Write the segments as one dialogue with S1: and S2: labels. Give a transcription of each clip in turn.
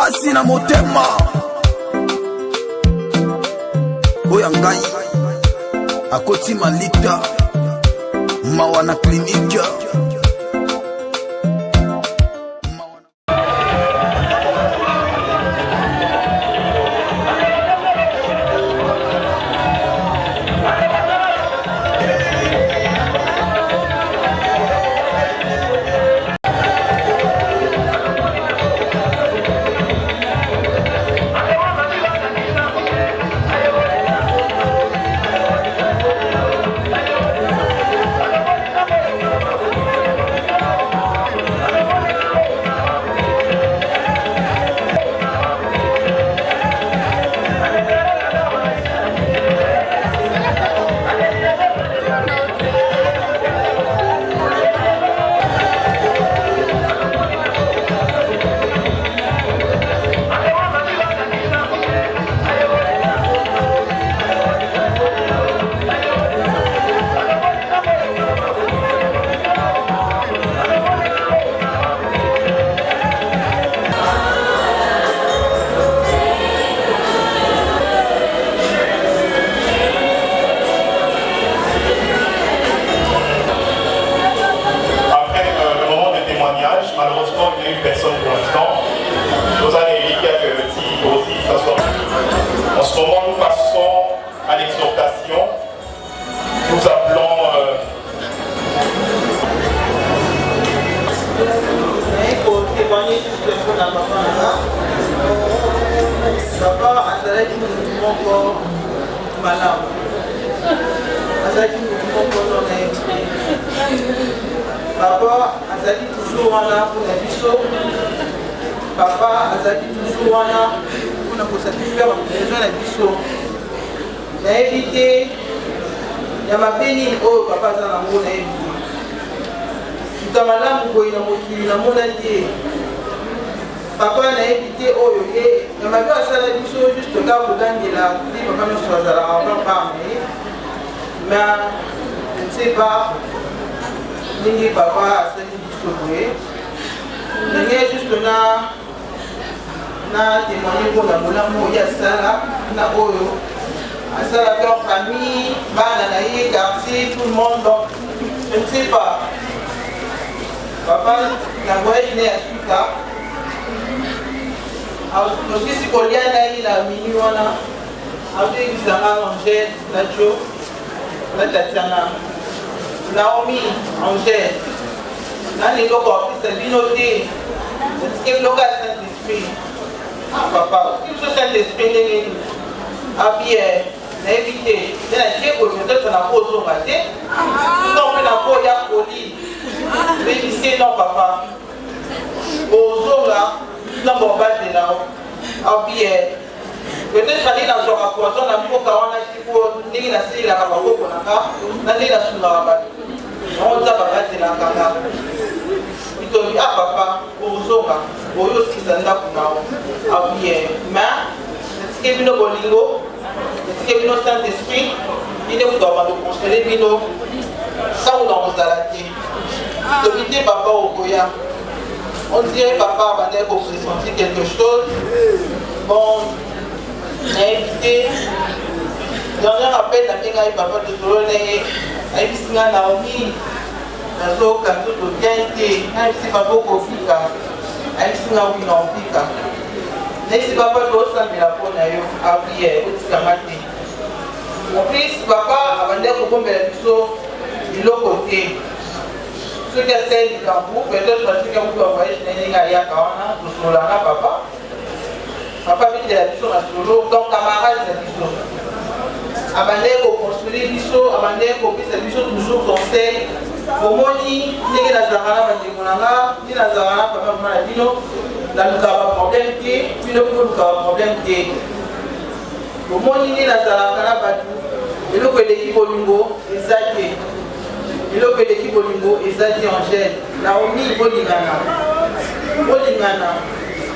S1: pasi na motema oya ngai akoti malita mawa na klinike.
S2: Malheureusement, il n'y a eu personne pour l'instant. Nous allons éviter que le petit aussi s'assoie. En ce moment, nous passons à l'exhortation. Nous appelons
S3: pour témoigner juste un peu dans papa là. Papa a dit que nous encore malade. A dit que nous encore dans papa azali toujours wana pour la biso. Papa azali toujours wana pour na satisfaire besoin na biso. Na éviter ya mabeni oyo papa azala ngo na éviter. Tutamalamu boyi na mokili na mona te. Papa na éviter oyo ye ya mabe asala biso juste ka kogangela ti papa nyonso azalaka papa mais je ne sais pas. Ningi papa asali biso boye ndenge juste na témoigner mpona molamu oyo asala na oyo asalaka famille bana na ye quartier tout le monde. Donc je ne sais pas papa na voyage ne ya suka okisi kolia na ye na mini wana azoyekisanga Angèle na Jo na Tatiana Naomi, Angèle, dans les locaux, c'est binoté, c'est le local Saint-Esprit. Ah, papa, qu'est-ce que Saint-Esprit ah, bien, évité, il y a des choses que on a posé au matin, donc on a posé à colis, mais ici, non, papa, aux eaux là, dans mon bas de là-haut, ah, bien. Peut-être que dans un rapport, on a beaucoup de gens qui ont dit que c'est la on a pas la kanga. Il te dit, ah papa, au zonga, au yo si ça n'a pas ah bien, mais c'est ce que nous bolingo, c'est ce que nous Saint-Esprit, il est dans le conseil bino, ça on a osé. Il te dit papa au goya, on dirait papa va pour pressentir quelque chose. Bon, invité. Dernier appel na benga papa de Solone ayibisinga Naomi nazo kanto to gente ayibisi papa kofika ayibisinga wina ofika nesi papa to sambela pona yo abiye otikamate en plus papa abande kokombela biso biloko te soki asali likambo peut-être basika kutu bavoyage na ndenge ayaka wana tosolanga papa bitela biso na solo donc camarade na biso abandé construire biso abandé kopesa biso toujours conseil bomoni ndenge nazalaka na bandeko nanga ndi nazalaka na papa mama na bino nalukaka baproblème te bino mpo lukaka problème te bomoni nde nazalaka na bato eloko eleki bolingo eza te eloko eleki bolingo eza te Angèle Naomi bolingana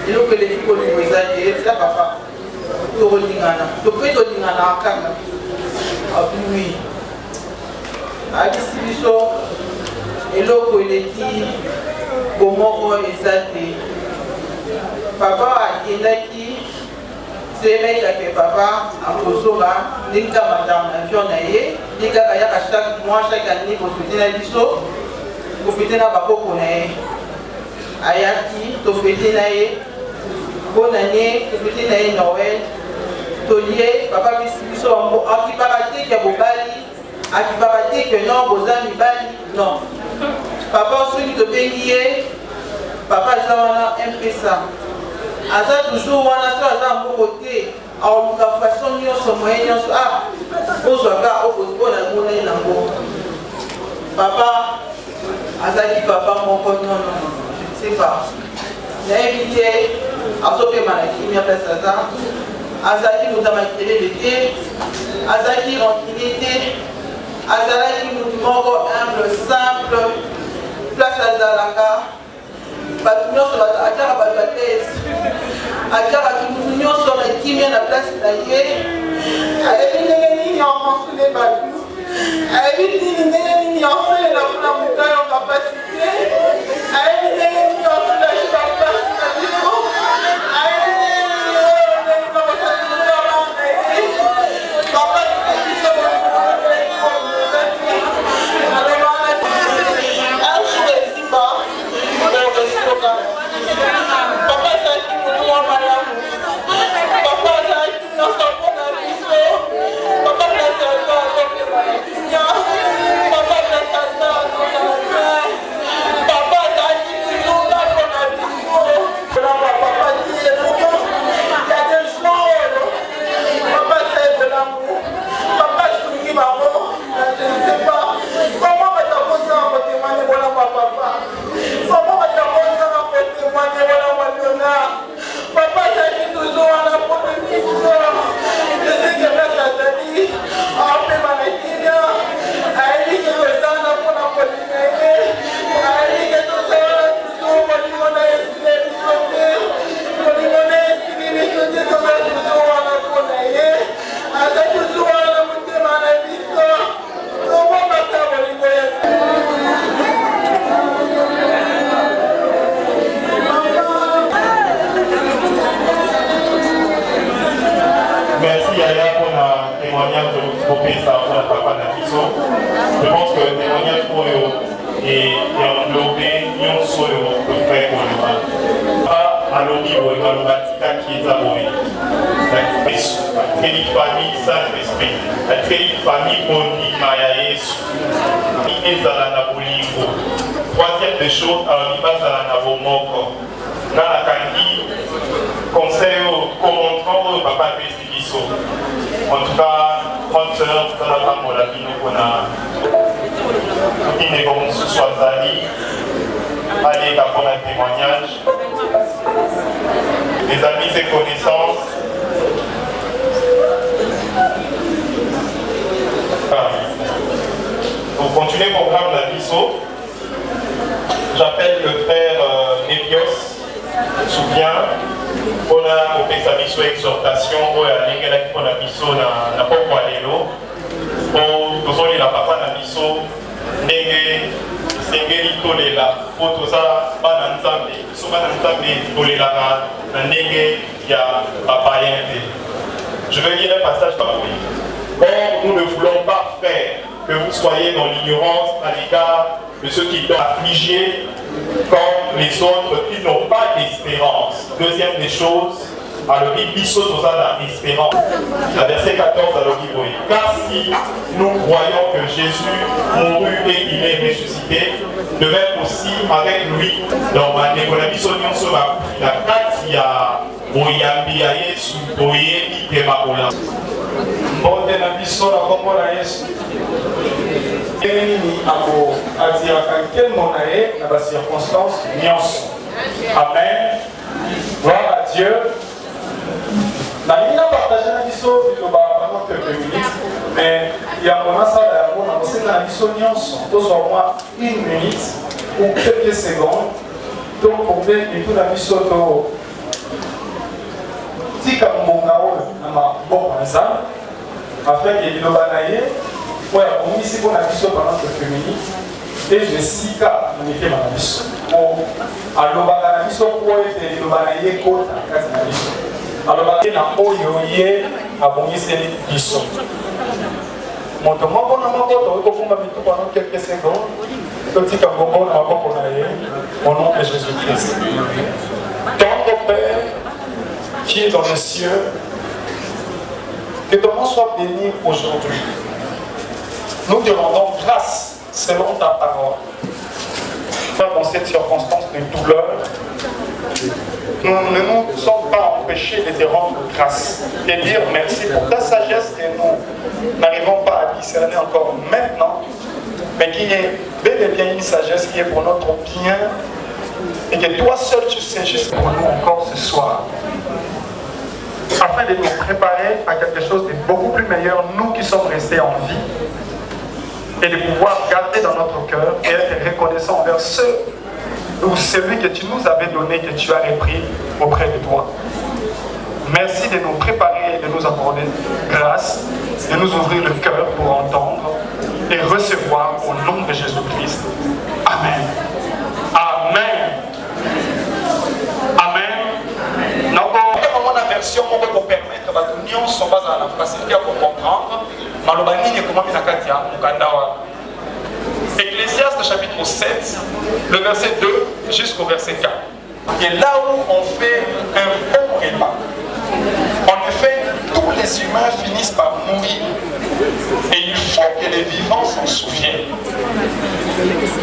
S3: eloko eleki bolingo eza te eza papa tokolingana topoi tolingana kaka abui ayebisi biso eloko eleki bomoko eza te papa akendaki semekake papa akozoba ndenge kaka matanga na avion na ye ndenge kaka yaka chaque mois chaque année kofete na biso kofete na bakoko na ye ayaki tofete na ye bonne année tofete na ye Noël tolie papa biso akipaka te ke bobali akipaka te ke non boza mibali non papa soki tobengi ye papa aza wana mpesa aza toujours wana so aza mboko te aoluka façon nyonso moye nyonso ozwaka opona mona ye nango papa azalaki papa moko nono je ne sais pas nayebi te azopema na kimia place aza azalaki moto ya makelele te azalaki rancune te azalaki motu moko humble simple place azalaka bato nyonso atiaka bato atese atiaka motu nyonso na kimia na place na ye ayebi ndenge nini akonsule bato ayebi nini ndenge nini akolela mpona moto ayo kapasite ayebi ndenge nini akolela bapasi na biso ayebi ndenge nini oyo ndenge nakosakisa bana na ye papa biso alobana ajour esimba orestoka papa azalaki motu mwa malamu papa azalaki nyonso mpona biso papa place aza azopema na kinya papa place aza azokana papa azalaki lilunga mpona biso kolamba papa tie moto ya de jour oyo papa asebelamu papa asungi bango je ne sais pas comment batakozanga kotemane kolamba papa comment batakozanga kotemane kolamba Léonard papa azalaki toujours wana mpona biso je sais que place azali apema na kinya ayebi ke tozana mpona kolinga ye ayebi ke tozala toujours kolingo na esili biso te kolingo na esili biso te tozala toujours wana mpona ye aza toujours wana motema na biso tobomaka kolingo ya
S2: Merci Yaya pour le témoignage de votre professeur pour la papa Nafiso. Je pense que le témoignage pour eux est englobé, nous sommes le frère pour le mal. Pas à l'objet pour le bâtiment qui est aboué. La famille Saint-Esprit, la famille Boni Mayaïs, il est à la Nabolingo. Troisième des choses, alors il passe à la Nabomoko. Dans la Kandi, conseil au commentant, papa Bessibiso. En tout cas, 30 heures, dans la femme, on a dit qu'on a tout qui n'est comme ce soit Zali. Allez, d'abord un témoignage. Les amis et connaissances. Pour continuer le programme de la Bisso, j'appelle le frère Nebios. Souvient, on a opéré sa mission exhortation, on a l'égalité pour la mission na pokwa lelo, on tozoli la papa na mission, nenge sengeli tolela, pour tout ça, bana nzambe, so bana nzambe tolela na nenge ya papa yende. Je vais lire un passage par lui. Or, nous ne voulons pas faire que vous soyez dans l'ignorance à l'égard de ceux qui sont affligés comme les autres qui n'ont pas d'espérance. Deuxième des choses, alors il biso dans l'espérance. La verset 14 alors il dit, car si nous croyons que Jésus mourut et il est ressuscité, de même aussi avec lui dans ma négolamison sur la katia boyambi ya Yesu boyebi te makola.
S4: Bonde na biso na kombo na Yesu. Nini ako atiraka nkemo na ye na ba circonstances nyonso. Amen. Gloire à Dieu. Na mina partager na biso biloba pendant quelques minutes, mais ya mona sala ya mona kosenga na biso nyonso. Tozwa moi 1 minute ou quelques secondes. Donc pour bien tout na biso to tika mbonga oyo na maboko na Nzambe afin que liloba na ye oyo akomisi mpona biso pendant quelques minutes ezwe esika na mitema na biso po alobaka na biso po ete liloba na ye ekota kati na biso alobaka na oyo ye abongiseli biso moto moko na moko tokoki kofumba mituku pendant quelques secondes totika ngombo na maboko na ye au nom de Jésus-Christ. Tendre Père qui est dans les cieux, que ton nom soit béni aujourd'hui. Nous te rendons grâce selon ta parole. Dans cette circonstance de douleur, nous ne nous sommes pas empêchés de te rendre grâce et dire merci pour ta sagesse que nous n'arrivons pas à discerner encore maintenant, mais qui est bel et bien une sagesse qui est pour notre bien et que toi seul tu sais juste pour nous encore ce soir, afin de nous préparer à quelque chose de beaucoup plus meilleur, nous qui sommes restés en vie, et de pouvoir garder dans notre cœur et être reconnaissants envers ceux ou celui que tu nous avais donné, que tu as repris auprès de toi. Merci de nous préparer et de nous accorder grâce, de nous ouvrir le cœur pour entendre et recevoir au nom de Jésus-Christ. Amen. Amen. Amen. Donc, on a version pour permettre à l'union sont basées à la facilité pour comprendre. Malobani est comment Katia Mukandawa. Ecclésiaste chapitre 7, le verset 2 jusqu'au verset 4. Et là où on fait un bon repas, en effet, tous les humains finissent par mourir. Et il faut que les vivants s'en souviennent.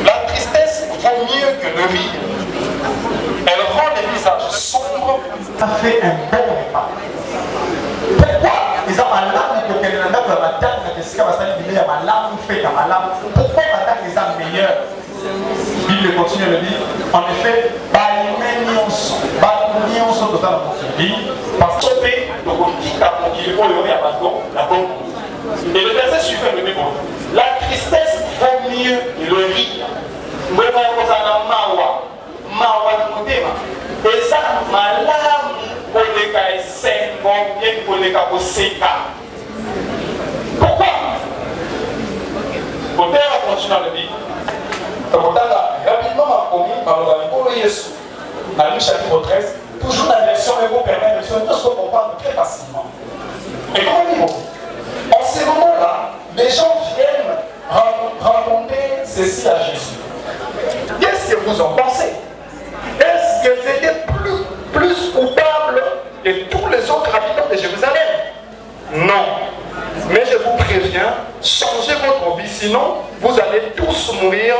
S4: La tristesse vaut mieux que le rire. Elle rend les visages sombres. Ça fait un bon repas. Pourquoi ils ont ma lame pour qu'elle n'en a pas ma tête, mais qu'est-ce qu'elle va s'en dire à ma lame, fait à ma lame. Pourquoi ma tête les a meilleurs? La Bible continue à le dire. En effet, parce que et le verset suivant le même mot. La tristesse vaut mieux que le rire. Et ça, ma lame, pourquoi? Pour faire continuer à le dire. Rapidement, dans le chapitre 13, toujours la version mais vous permet de se comprendre très facilement. Et comment en ces moments-là, les gens viennent raconter ceci à Jésus. Qu'est-ce que vous en pensez? Est-ce que c'était plus coupable que tous les autres habitants de Jérusalem? Non. Mais je vous préviens, changez votre vie, sinon vous allez tous mourir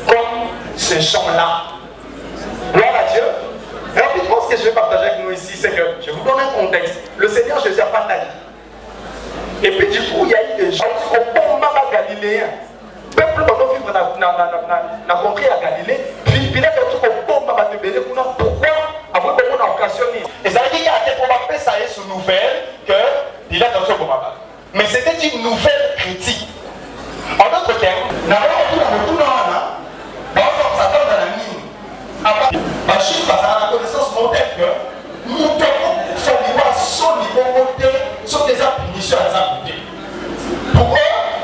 S4: comme ces gens-là. Gloire à Dieu. Rapidement, ce que je vais partager avec nous ici, c'est que je vous donne un contexte. Le Seigneur Jésus a parlé. Et puis du coup, il y a eu des gens qui ont bon maman galiléen. Peuple qui ont vivre dans la contrée à Galilée, puis il y a des gens qui ont bon maman de Bélé. Pourquoi avoir besoin d'occasionner? Et ça veut dire qu'il y a des probabilités, ça y est, une nouvelle qu'il a dans ce bon maman. Mais c'était une nouvelle critique. En d'autres termes, nous avons tout dans la mine. Juste parce à la connaissance moderne que nous devons faire vivre son niveau moderne sur des punitions à la. Pourquoi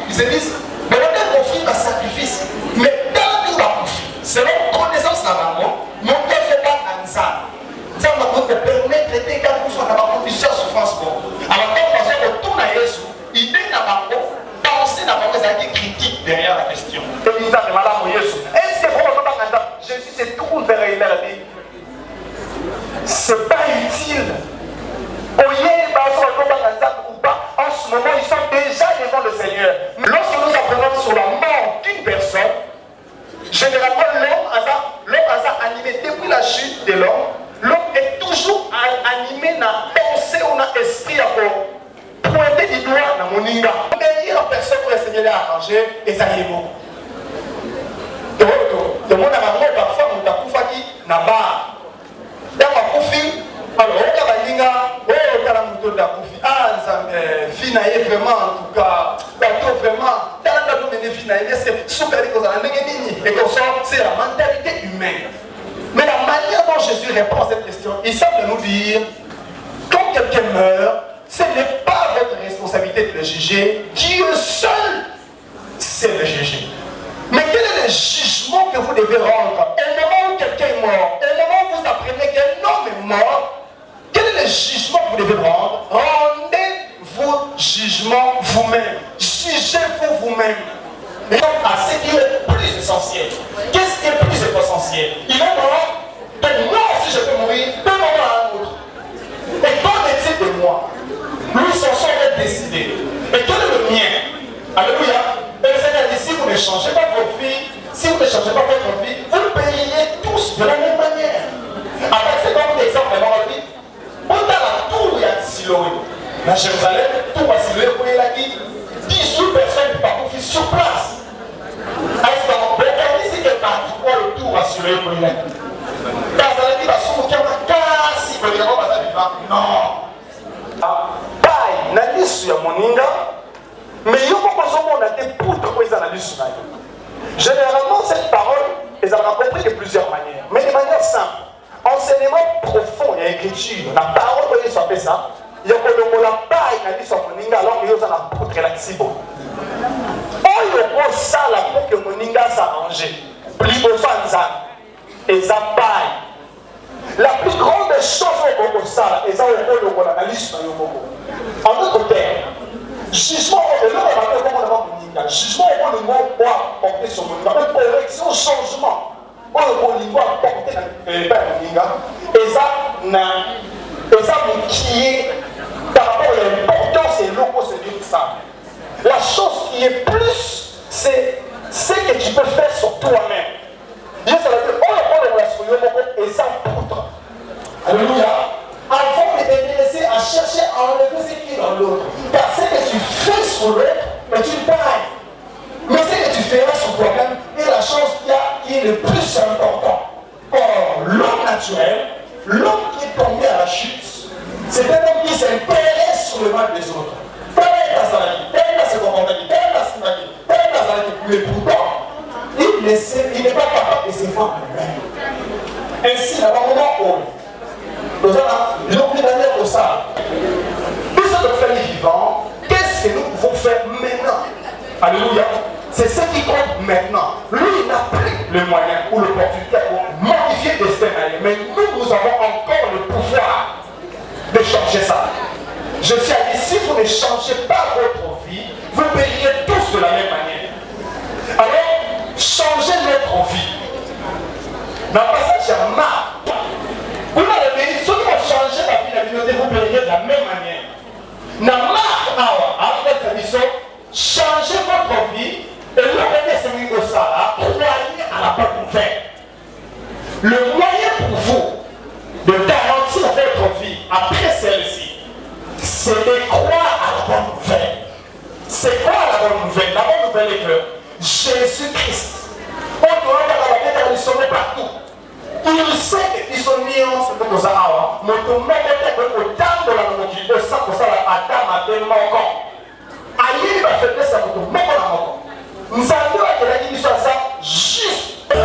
S4: ils se disent, mais on conflit un sacrifice, mais dans le conflit, selon connaissance de la maman, nous devons faire un ça. Ça va nous permettre de faire dans la condition de souffrance. Alors, quand on retourne à Jésus, il dit dans la maman, penser dans la maman, ça dit critique derrière la question. Est-ce que Jésus se tourne vers elle et dit, c'est pas utile. En ce moment, ils sont déjà devant le Seigneur. Lorsque nous apprenons sur la mort d'une personne, généralement l'homme a animé depuis la chute de l'homme. L'homme est toujours animé dans la pensée ou dans l'esprit à pointer du doigt dans mon inga. Meilleure personne pour le Seigneur l'a arrangé, et ça y est bon. De mon amour, parfois, on a coupé na bar. Dans ma coufi, alors, on a balinga, on a la moto de la coufi. Ah, finaïe vraiment, en tout cas, bateau vraiment, dans la domaine de finaïe, c'est super écosant, et comme ça, c'est la mentalité humaine. Mais la manière dont Jésus répond à cette question, il semble nous dire, quand quelqu'un meurt, ce n'est pas votre responsabilité de le juger, Dieu seul sait le juger. Mais quel est le
S5: est le jugement que vous devez rendre? Au moment où quelqu'un est mort, au moment où vous apprenez qu'un homme est mort, quel est le jugement que vous devez rendre? Rendez vos jugements vous-même. Jugez-vous vous-même. Et donc, à ce qui est plus essentiel. Qu'est-ce qui est plus essentiel? Il est mort, donc moi aussi je peux mourir, d'un moment à un autre. Et qu'en est-il de moi? Lui, son sort est décidé. Et quel est le mien? Alléluia. Et le Seigneur dit, si vous ne changez pas vos vies, si vous ne changez pas votre vie, vous le payeriez tous de la même manière. Après, c'est comme l'exemple de mon vie. On a la tour, il y a Siloé. Dans Jérusalem, tout à Siloé, vous voyez là, 18 personnes parcourent sur place. Est-ce qu'on peut dire ici que partout le tour à Siloé, vous voyez là? Dans la vie, il y a un casse, vous voyez là, non. Paille, n'a pas sur moninga, mais il y a des poutres pour les analyses. Généralement, cette parole, ils ont compris de plusieurs manières, mais de manière simple. Enseignement profond, il y a écriture. La parole, vous voyez, ça fait ça. Il y a la paille, n'a pas sur moninga, alors qu'il y a une poutre là qui bon. On y a ça là pour que moninga s'arrange. Plus besoin de ça. Et ça paille. La plus grande chose au Congo, ça, et ça, on a l'analyse dans le Congo. En d'autres termes, jugement, et là, on va faire comment on va jugement, on va porter sur mon niveau. Correction, changement. On va porter dans le niveau. Et ça, qui est par rapport à l'importance et l'opposé de ça. La chose qui est plus, c'est ce que tu peux faire sur toi-même. Dieu, ça veut dire, on va prendre la solution et ça poutre. Alléluia. Avant de t'intéresser à chercher à enlever ce qui est dans l'autre. Car ce que tu fais sur l'autre est une paille. Mais ce que tu feras sur toi-même est la chose qui est le plus important. Or, l'homme naturel, l'homme qui est tombé à la chute, c'est un homme qui s'intéresse sur le mal des autres. Mais pourtant, il n'est pas capable de se voir lui-même. Ainsi, à un moment où nous avons pris d'ailleurs au ça. Nous sommes frères vivants. Qu'est-ce que nous pouvons faire maintenant? Alléluia. C'est ce qui compte maintenant. Lui, il n'a plus le moyen ou l'opportunité pour modifier le destin. Mais nous avons encore le pouvoir de changer ça. Je suis à dire, si vous ne changez pas votre vie, vous payeriez tous de la même manière. Alors, changez notre vie. Dans le passage, il y a marre. Vous m'avez dit, ceux qui ont changé la vie, vous payeriez de la même manière. Dans marre, après cette mission, changez votre vie et le premier celui de ça, croyez à la bonne nouvelle. Le moyen pour vous de garantir votre vie après celle-ci, c'est de croire à la bonne nouvelle. C'est quoi la bonne nouvelle? La bonne nouvelle est que Jésus-Christ, on doit avoir la sommet partout. Il sait qu'ils sont mis en ce que nous avons. Mais tout le monde est autant de la nourriture, ça pour ça, la dame a été manquant. Aïe, il va faire ça pour tout le monde. Nous avons été là, ça juste.
S6: La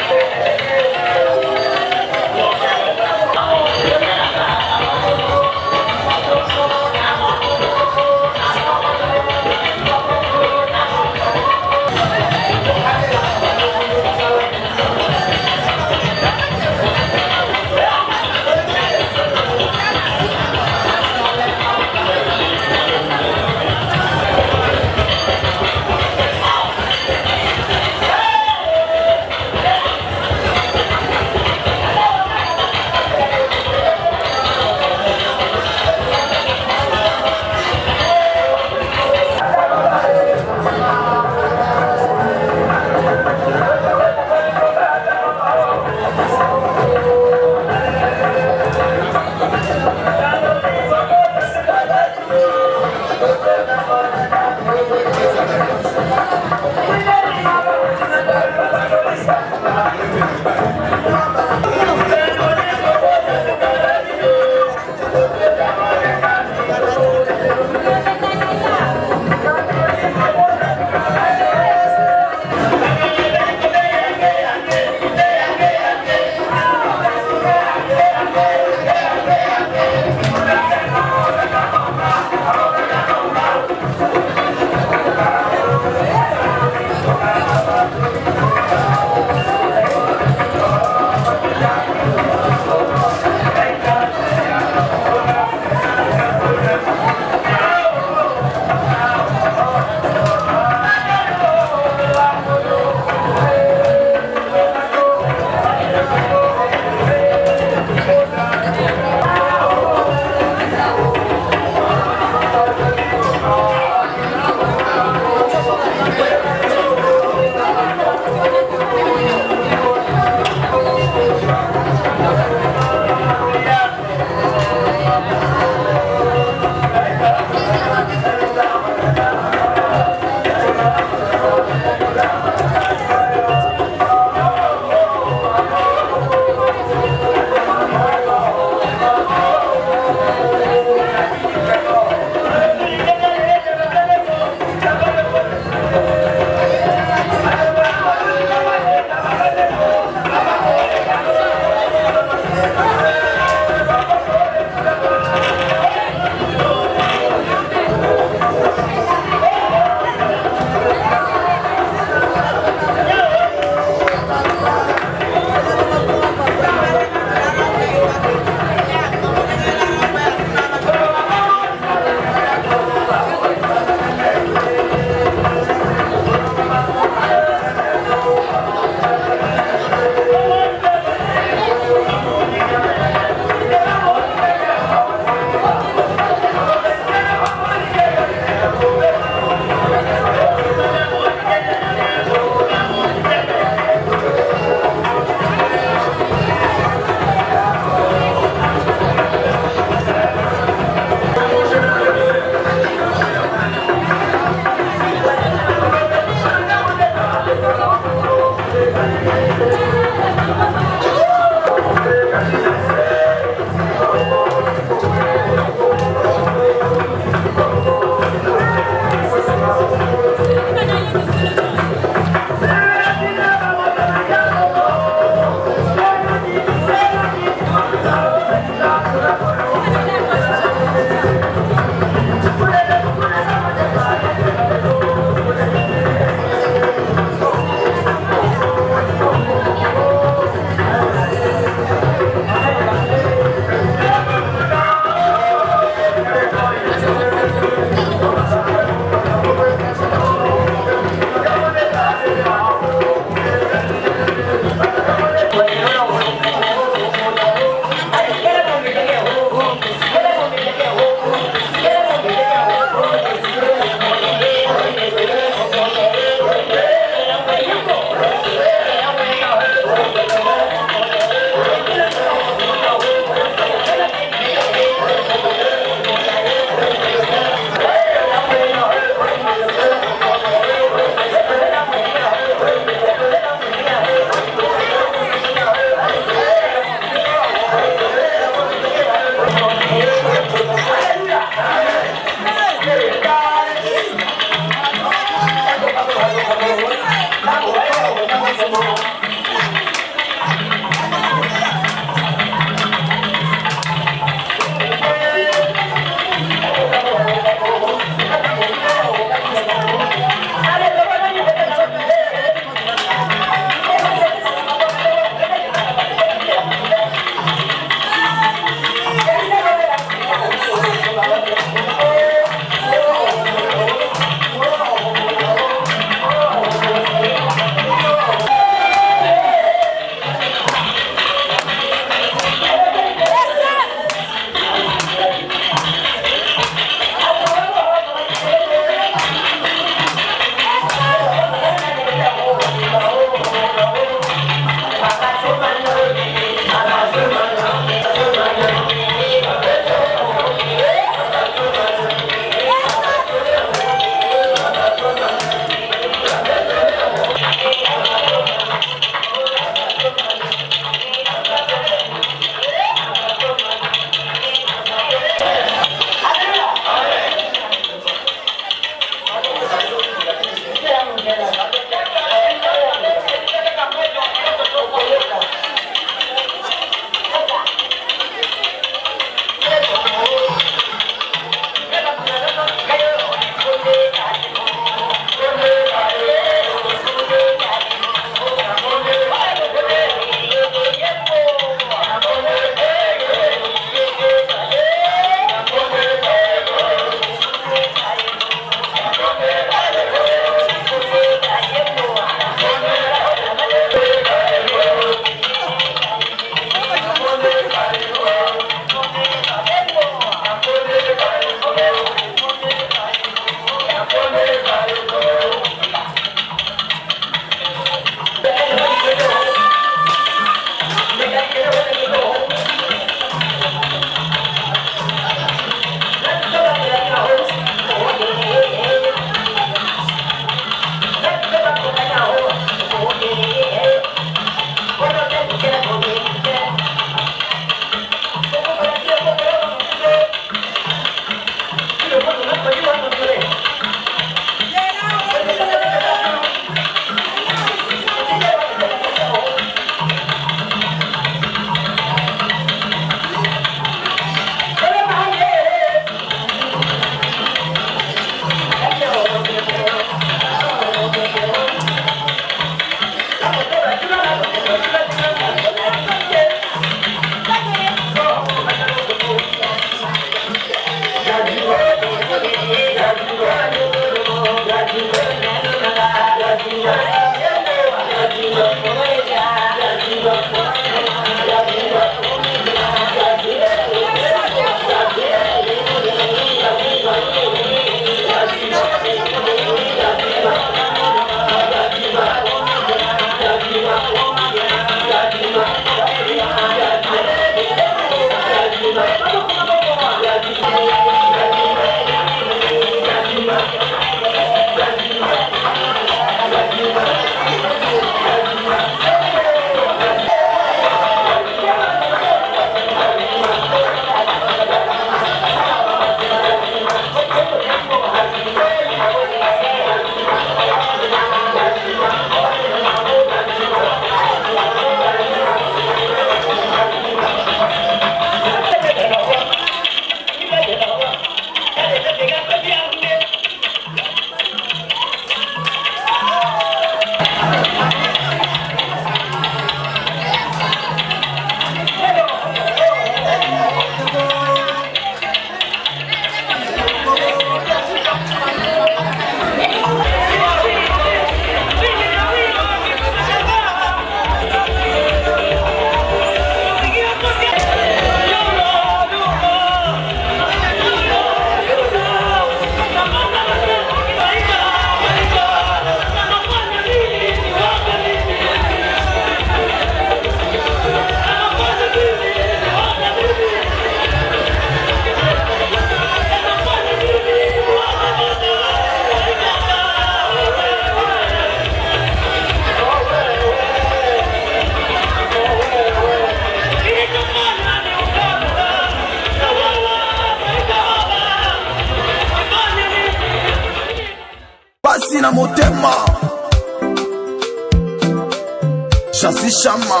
S1: Chassi Chama,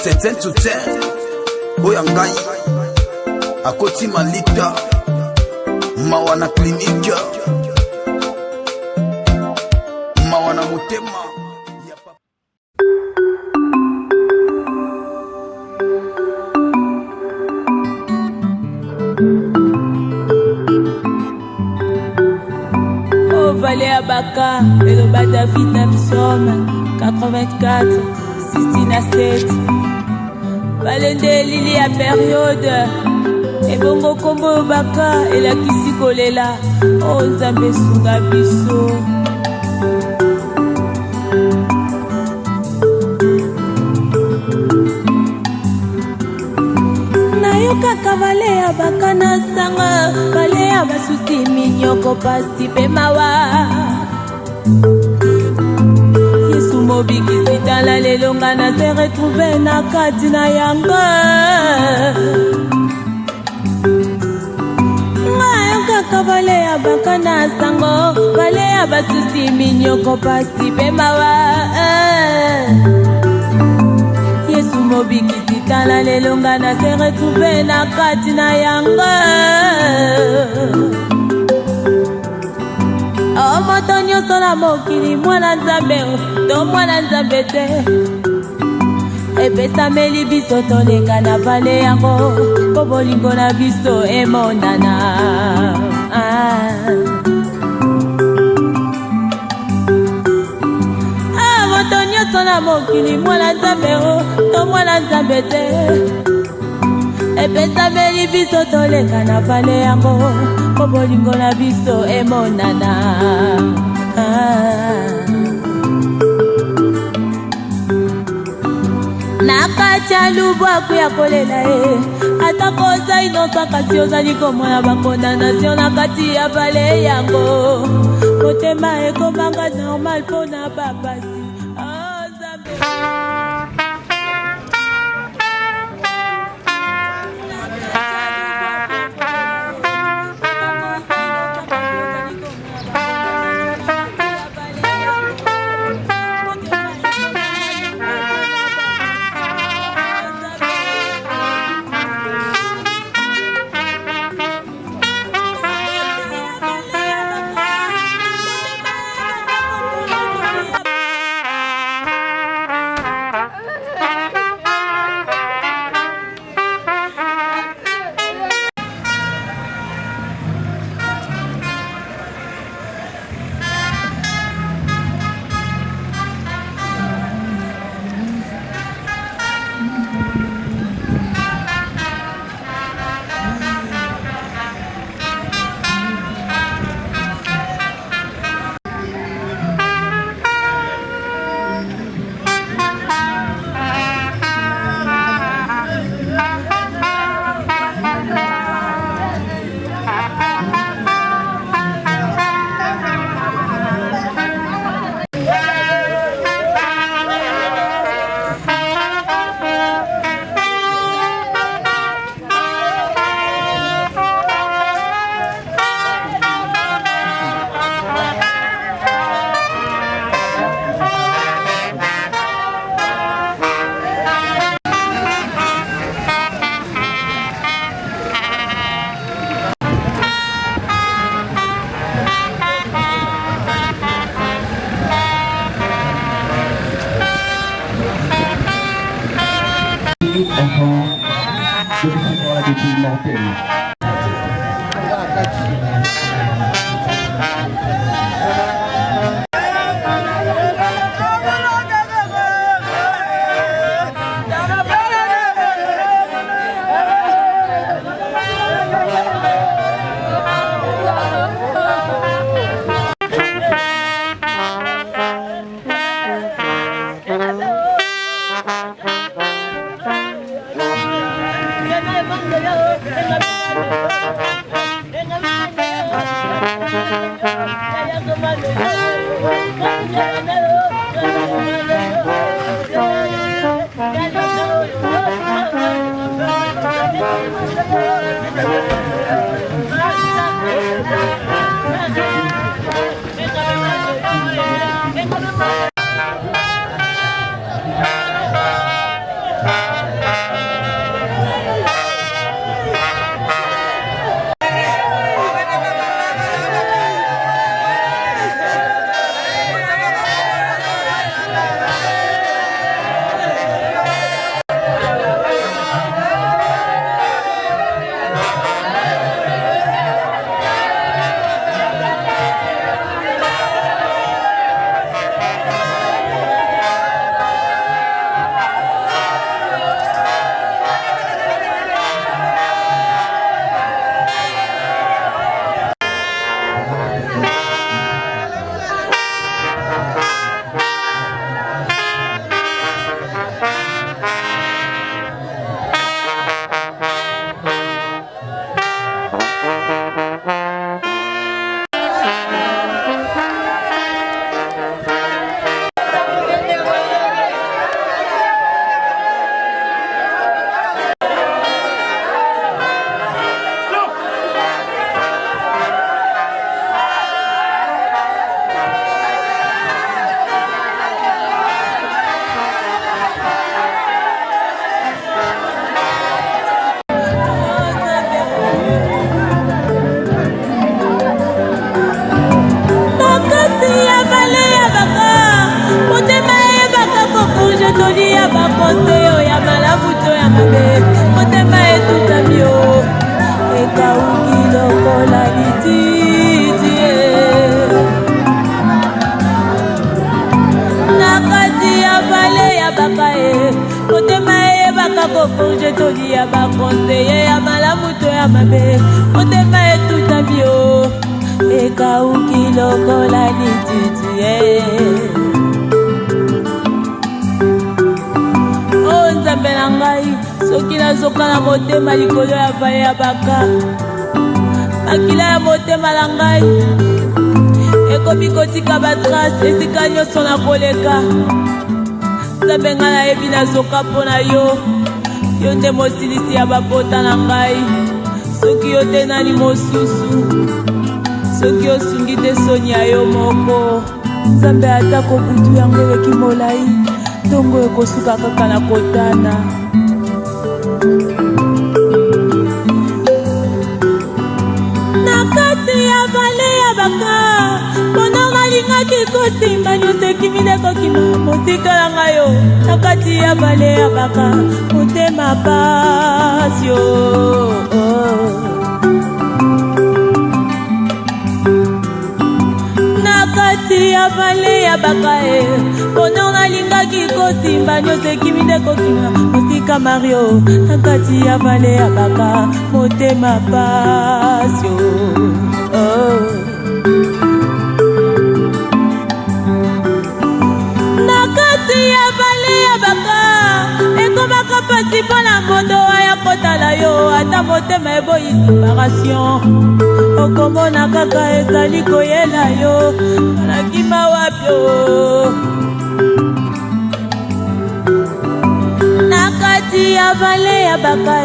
S1: c'est un soutien. Oyangai, à Koti Malita, Mawana Clinique, Mawana Motema.
S6: Oh, Valé Abaka, et le bas David Nabsom, 84, 16 à 7. Valende Lili à période. Et bongo kombo baka et la kisi kolela. Oh, Nzambe sunga biso. Nayoka vale ya baka na sanga. Vale ya basusi minyoko pasi pe mawa. Yesu mobikisi tala lelonga na se retrouve na kati na yanga. Ngayoka vale ya baka na sango. Vale ya basusi minyoko pasi pe mawa. Yesu mobikisi tala lelonga na se retrouve na kati na yanga. Oh, moto nyonso na mokili mwana Nzambe to mwana Nzambe te. Epesameli biso toleka na vale yango po bolingo na biso emonana. Moto nyonso na mokili mwana Nzambe to mwana Nzambe te. Epesameli biso toleka na vale yango po bolingo na biso emonana. Nakacha lubwaku ya kolela atako oza inosa kasi ozali komona bakondamnation na kati ya vale yango. Motema ekomanga normal mpona bapasi. Oh, Nzambe. toli ya bakonseyo ya malamu to ya mabe motema etutami yo ekauki lokola lititi na kati ya vale ya baka motema eyebaka koforge toli ya bakonseye ya malamu to ya mabe motema etutami yo ekauki lokola lititi o nzambe na ngai soki nazoka na motema likolo ya vale ya baka makila ya motema na ngai ekomi kotika batrace esika nyonso na koleka nzambe ngai nayebi nazoka mpo na yo yo nde mosilisi ya bapota na ngai soki yo te nani mosusu soki osungi te soni ya yo moko nzambe atako butu yango eleki molai ntongo ekosuka kaka na kotana na kati ya vale ya baka mpono nalingaki kosimba nyonso ekimi nde kokima motikala ngai yo na kati ya vale ya baka motema pasi yo kati ya vale ya baka mpono nalingaki kosimba nyonso ekimi nde kokima motika mario na kati ya vale ya baka motema pasi na kati ya vale ya baka ekomaka pasi mpo na mondo aya kotala yo ata motema eboyi séparation okomona kaka ezali koyela yo nakima wapyo na kati ya vale ya baka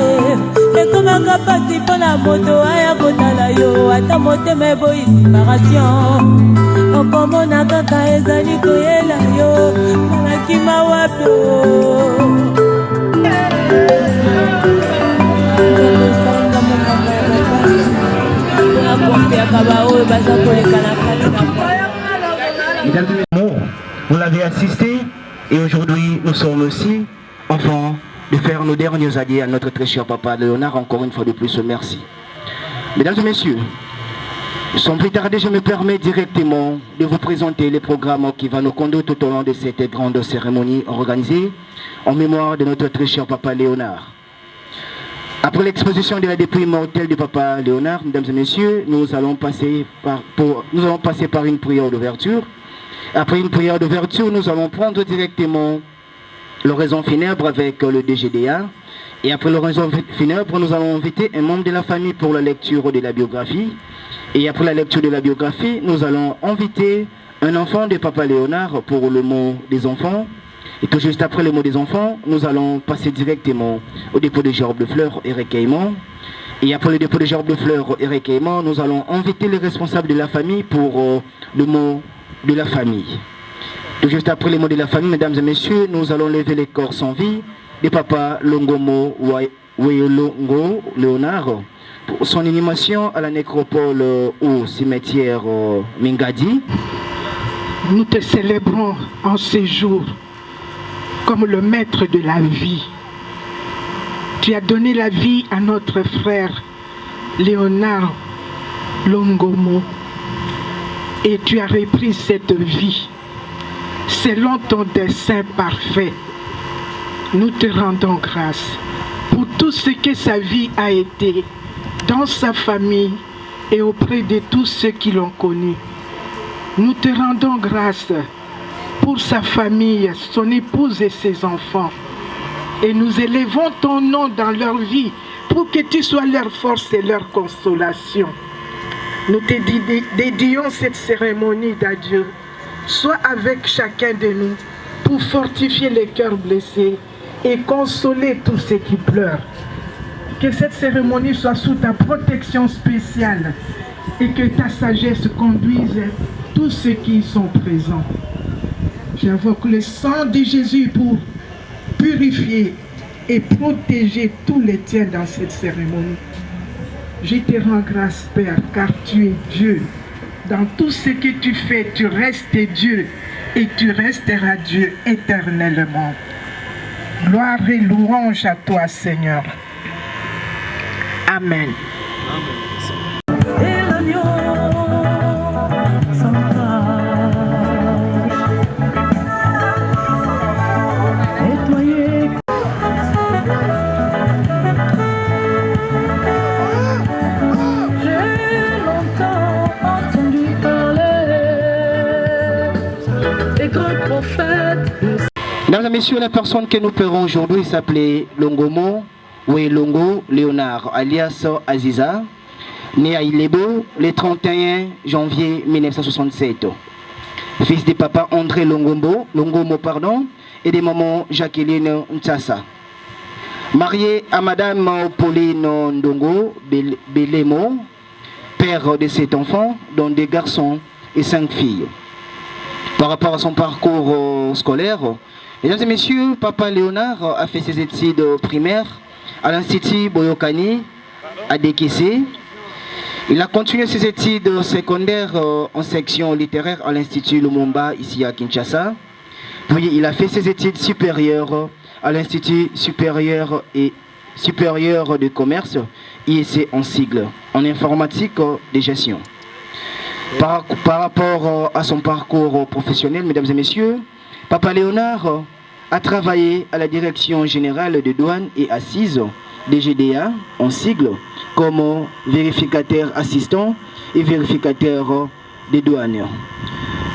S6: ekomaka pasi mpo na moto aya kotala yo ata motema eboyi séparation okomona kaka ezali koyela yo nakima wapyo
S7: Vous l'avez assisté et aujourd'hui nous sommes aussi enfants de faire nos derniers adieux à notre très cher papa Léonard. Encore une fois de plus, merci. Mesdames et messieurs, sans plus tarder, je me permets directement de vous présenter les programmes qui vont nous conduire tout au long de cette grande cérémonie organisée en mémoire de notre très cher papa Léonard. Après l'exposition de la dépouille mortelle du papa Léonard, mesdames et messieurs, nous allons passer par une prière d'ouverture. Après une prière d'ouverture, nous allons prendre directement l'oraison funèbre avec le DGDA. Et après l'oraison funèbre, nous allons inviter un membre de la famille pour la lecture de la biographie. Et après la lecture de la biographie, nous allons inviter un enfant de papa Léonard pour le mot des enfants. Et tout juste après le mot des enfants, nous allons passer directement au dépôt de gerbes de fleurs et recueillement. Et après le dépôt de gerbes de fleurs et recueillement, nous allons inviter les responsables de la famille pour le mot de la famille. Tout juste après le mot de la famille, mesdames et messieurs, nous allons lever les corps sans vie de papa Longomo Weyolongo Léonard pour son inhumation à la nécropole au cimetière Mingadi.
S8: Nous te célébrons en ces jours comme le maître de la vie. Tu as donné la vie à notre frère Léonard Longomo et tu as repris cette vie selon ton dessein parfait. Nous te rendons grâce pour tout ce que sa vie a été dans sa famille et auprès de tous ceux qui l'ont connu. Nous te rendons grâce pour sa famille, son épouse et ses enfants. Et nous élevons ton nom dans leur vie pour que tu sois leur force et leur consolation. Nous te dédions cette cérémonie d'adieu. Sois avec chacun de nous pour fortifier les cœurs blessés et consoler tous ceux qui pleurent. Que cette cérémonie soit sous ta protection spéciale et que ta sagesse conduise tous ceux qui y sont présents. J'invoque le sang de Jésus pour purifier et protéger tous les tiens dans cette cérémonie. Je te rends grâce, Père, car tu es Dieu. Dans tout ce que tu fais, tu restes Dieu et tu resteras Dieu éternellement. Gloire et louange à toi, Seigneur. Amen.
S7: Mesdames et messieurs, la personne que nous paierons aujourd'hui s'appelait Longomo Welongo Léonard, alias Aziza, né à Ilebo le 31 janvier 1967. Fils de papa André Longomo et de maman Jacqueline Ntsassa. Marié à madame Pauline Ndongo Belemo, père de 7 enfants, dont 2 garçons et 5 filles. Par rapport à son parcours scolaire, mesdames et messieurs, papa Léonard a fait ses études primaires à l'Institut Boyokani à Dekese. Il a continué ses études secondaires en section littéraire à l'Institut Lumumba ici à Kinshasa. Puis il a fait ses études supérieures à l'Institut supérieur de commerce, IEC en sigle, en informatique de gestion. Par rapport à son parcours professionnel, mesdames et messieurs, papa Léonard a travaillé à la direction générale de douane et assises des GDA en sigle comme vérificateur assistant et vérificateur des douanes.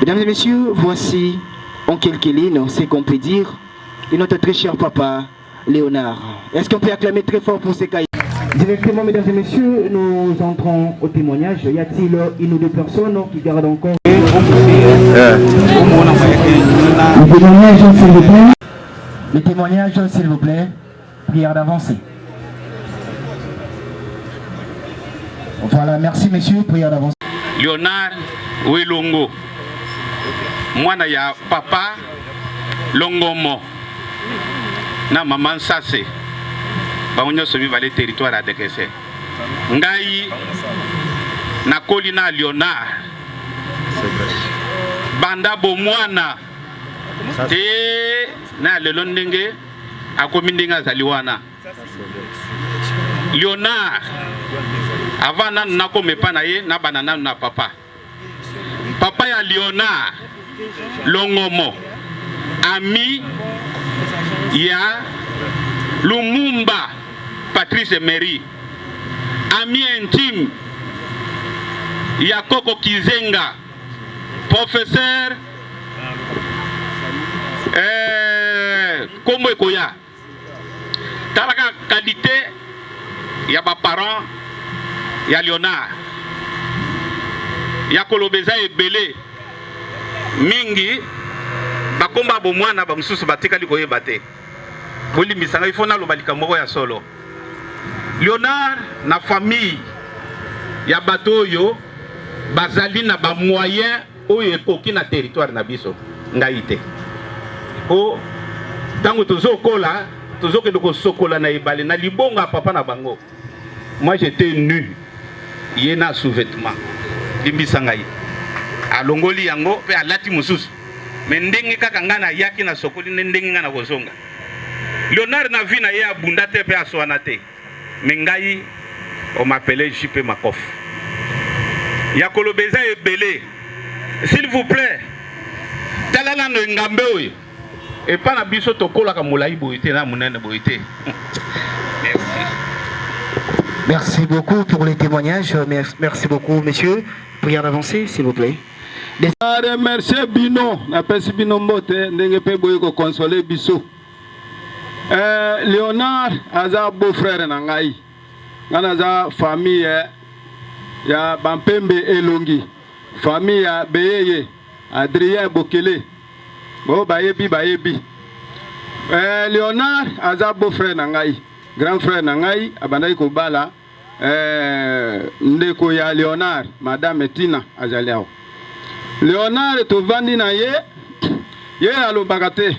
S7: Mesdames et messieurs, voici en quelques lignes ce qu'on peut dire de notre très cher papa Léonard. Est-ce qu'on peut acclamer très fort pour ces cahiers? Directement, mesdames et messieurs, nous entrons au témoignage. Y a-t-il une ou deux personnes qui gardent encore le témoignage, s'il vous plaît? Le témoignage, s'il vous plaît. Prière d'avancer. Voilà, merci messieurs, prière d'avancer.
S9: Léonard Welongo, mwana ya papa Longomo na maman Sase. Baonyo sobi vale territoire à Dekese. Ngai na kolina Léonard. Banda bomwana. Te na lelo ndenge akomi ndenge azaliwana. Léonard avant na nakomepa na ye na banana na papa. Papa ya Léonard Longomo, ami ya Lumumba Patrice Emery, ami intime ya Koko Kizenga, professeur Kombo Ekoya. Talaka qualité ya ba parents ya Léonard ya kolobeza ebele mingi bakomba bomwana ba mususu batekali koyeba te bolimbisanga ifo na lobalika moko ya solo. Léonard na famille ya bato oyo bazali na ba moyen oyo ekoki na territoire na biso ngai te o tango tozokola tozokende kosokola na ebale na libonga papa na bango. Moi j'étais nu yena sous-vêtement limbisa ngai alongoli yango pe alati mususu me ndenge kaka ngana yaki na sokoli ndenge ngana kozonga. Léonard na vie na ye abunda te pe aswana te me ngai on m'appelait JP Makoff ya kolobeza ebele. S'il vous plaît talala no ngambe oyo et pas na biso tokola ka molai boité na munene boité.
S7: Merci beaucoup pour les témoignages. Merci beaucoup, messieurs. Prière d'avancer, s'il vous plaît.
S10: Merci Bino, na pesi Bino mbote ndenge pe boye ko consoler biso. Léonard aza beau-frère na ngai. Ngana za famille ya Bampembe Elongi. Famille ya Beyeye, Adrien Bokele. Bo bayebi. Léonard aza beau-frère na ngai. Grand frère na ngai abandai ko bala ndeko ya Léonard madame Tina azaliao. Léonard to vandi na ye alobaka te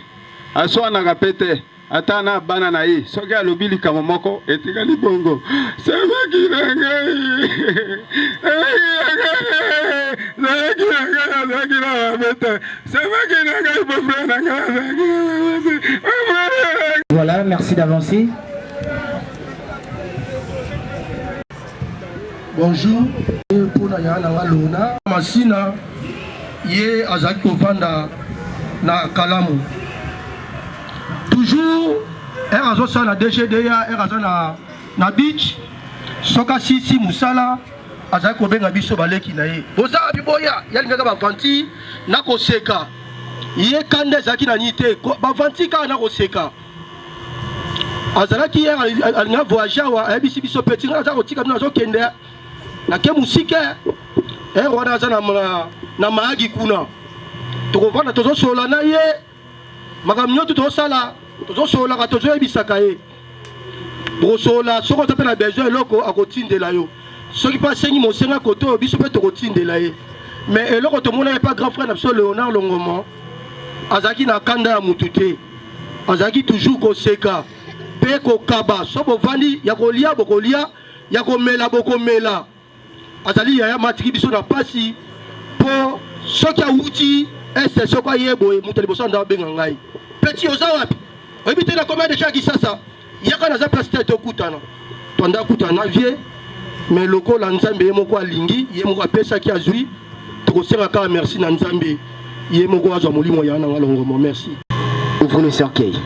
S10: aswana kapete atana bana na ye soki alobili kama moko etikali bongo semeki na ngai semeki na ngai
S7: Voilà, merci d'avancer.
S11: Bonjour, pour Nayana Luna, Masina, Ye Azaki Ovanda na Kalamu. Toujours, Erazosa na DGDA, Erazana na beach, Soka Sisi Musala, Azaki Obenga Biso Baleki na ye. Boza Abiboya, Yalinga Bavanti, Nako Seka, Ye Kande Zaki na Nite, Bavanti Ka Nako Seka. Azalaki alinga voyageur wa abisi biso petit na zako tika na zo kende na ke musike wana za na maagi kuna to vana tozo sola na ye makamnyo to sala tozo sola ka tozo ebisaka ye brosola soko to pe na besoin eloko akotindela yo soki pa sengi mosenga koto biso pe to kotindela ye mais eloko to mona pas grand frère na biso Léonard Longomo azaki na kanda ya mutute azaki toujours koseka Peko kaba sobo vandi ya kolia bokolia ya komela bokomela azali ya matiki biso na pasi po soki awuti ese soko yebo mutali boso nda benga ngai petit oza wapi obite na combien de chaki sasa yaka na za place tete okutana tonda kutana vie mais loko la nzambe yemoko alingi yemoko apesa ki azui tokosenga ka merci na nzambe yemoko azwa molimo ya na Longomo merci.
S7: Ouvrez le cercueil.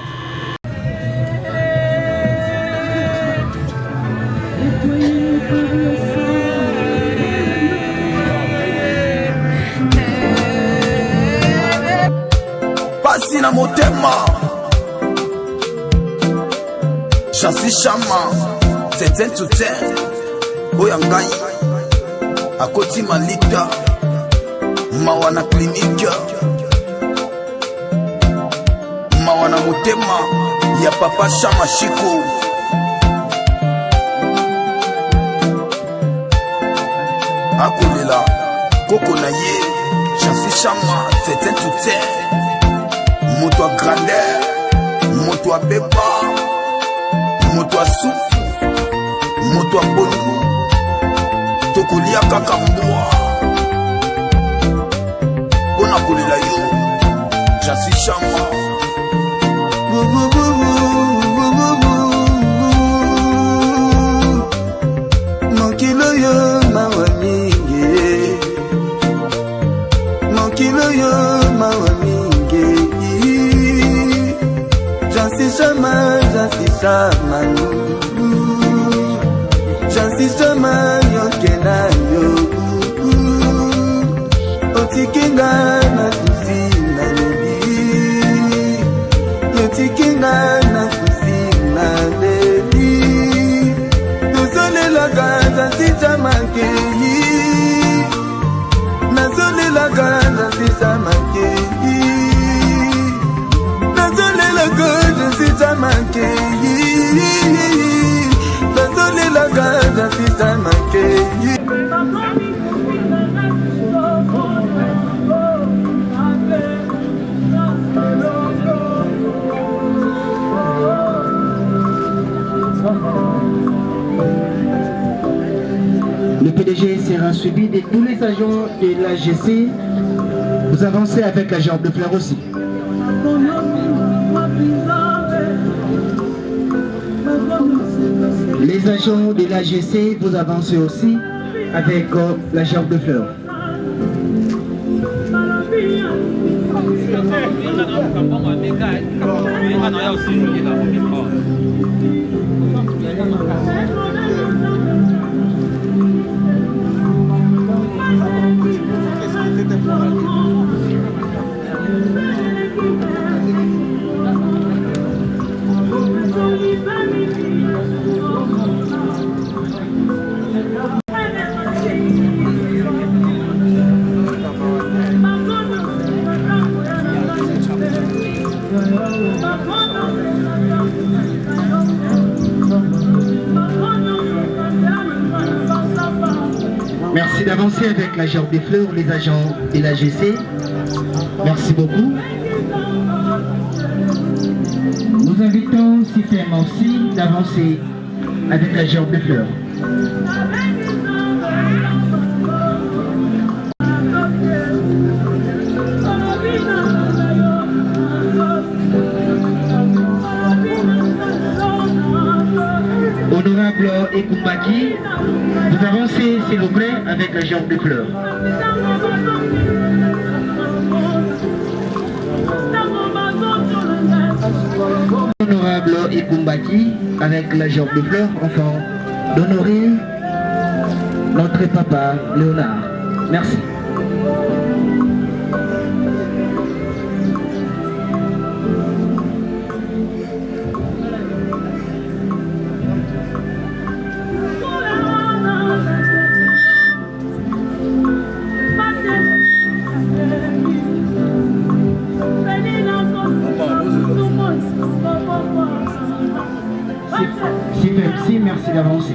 S1: Pasi na motema Chasi Chama Teten to ten Oyangai Akoti Malita Mawana clinique Mawana motema Ya papa Chama Chiko Akolela Koko na ye Chasi Chama Teten to ten Moto a grandeur, moto a beba, moto a souffle, moto a bongo, tokolia kakamboa. Bona kolela yo, Chasi Chama.
S12: Mokilo yo mawaminge, mokilo yo mawaminge. J'en suis chama, j'en suis chama, yo kena yo. Otikinga na kusina lebi, otikinga na kusina lebi. Nozole la gaza si chama keyi, nozole la gaza si chama keyi. Je suis à manquer. Désolé la garde, je suis à manquer.
S7: Le PDG sera suivi de tous les agents de l'AGC. Vous avancez avec la jambe de fleur aussi. Les agents de l'AGC, vous avancez aussi avec la gerbe de fleurs. Merci d'avancer avec la gerbe des fleurs, les agents de l'AGC. Merci beaucoup. Nous invitons Sifem aussi d'avancer avec la gerbe des fleurs. L'honorable Ekumbaki, vous avancez s'il vous plaît avec la george de fleurs. L'honorable Ekumbaki avec la george de fleurs, enfin d'honorer notre papa Léonard. Merci. Merci d'avancer.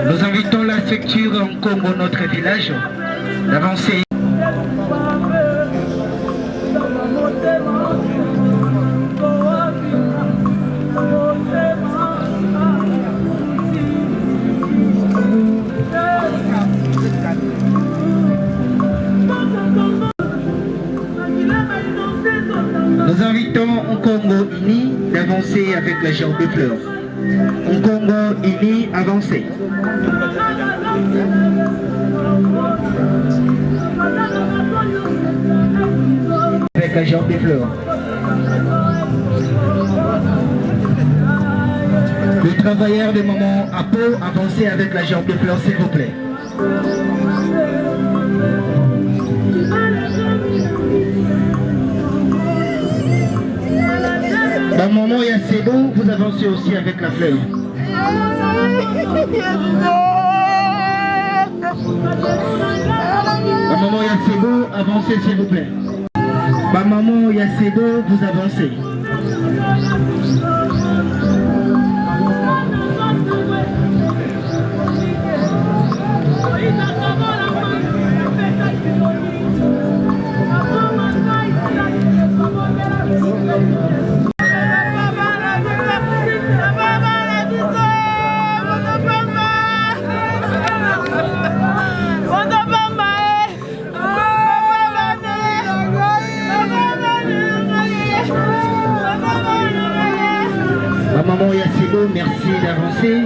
S7: Nous invitons la structure en Congo, notre village, d'avancer. Nous invitons en Congo uni d'avancer avec la george de fleurs. En Congo uni, avancez. Avec la george de fleurs. Les travailleurs de moment à Pau, avancez avec la george de fleurs, s'il vous plaît. Dans le moment, il y a c'est bon, vous avancez aussi avec la fleur. Dans le moment, il y a c'est bon, avancez s'il vous plaît. Dans le moment, il y a c'est bon, vous avancez. Maman Yassebo, merci d'avancer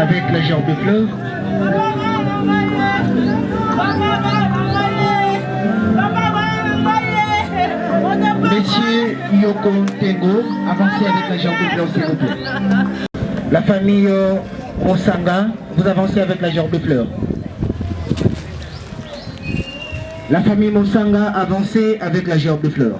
S7: avec la george de fleurs. Monsieur Yoko Tengo, avancez avec la george de fleurs s'il vous plaît. La famille Osanga, vous avancez avec la george de fleurs. La famille Mosanga, avancez avec la george de fleurs.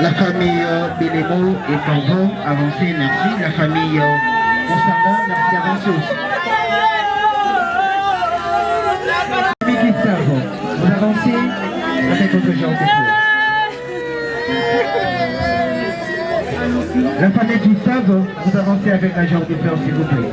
S7: La famille Bélémo et Pambo, avancez, merci. La famille Mosanga, merci d'avancer aussi. La famille Gustave, vous avancez avec votre george de fleurs. La famille Gustave, vous avancez avec la george de fleurs s'il vous plaît.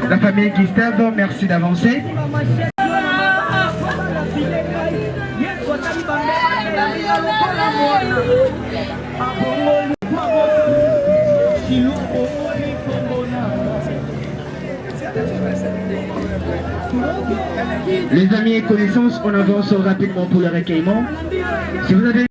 S7: La famille Gustave, merci d'avancer. Les amis et connaissances, on avance rapidement pour le recueillement. Si vous avez...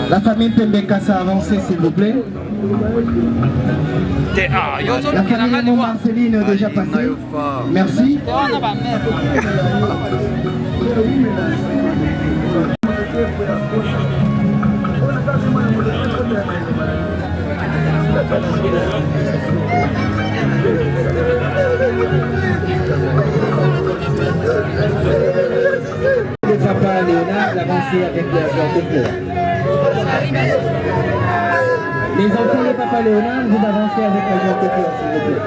S7: La famille Pembekassa, avancez s'il vous plaît. La famille Marceline est déjà passée. Merci. Le papa Léonard, l'avancée avec la fleur de fleurs. Les enfants de papa Léonard, vous avancez avec la fleur de fleurs, s'il vous plaît.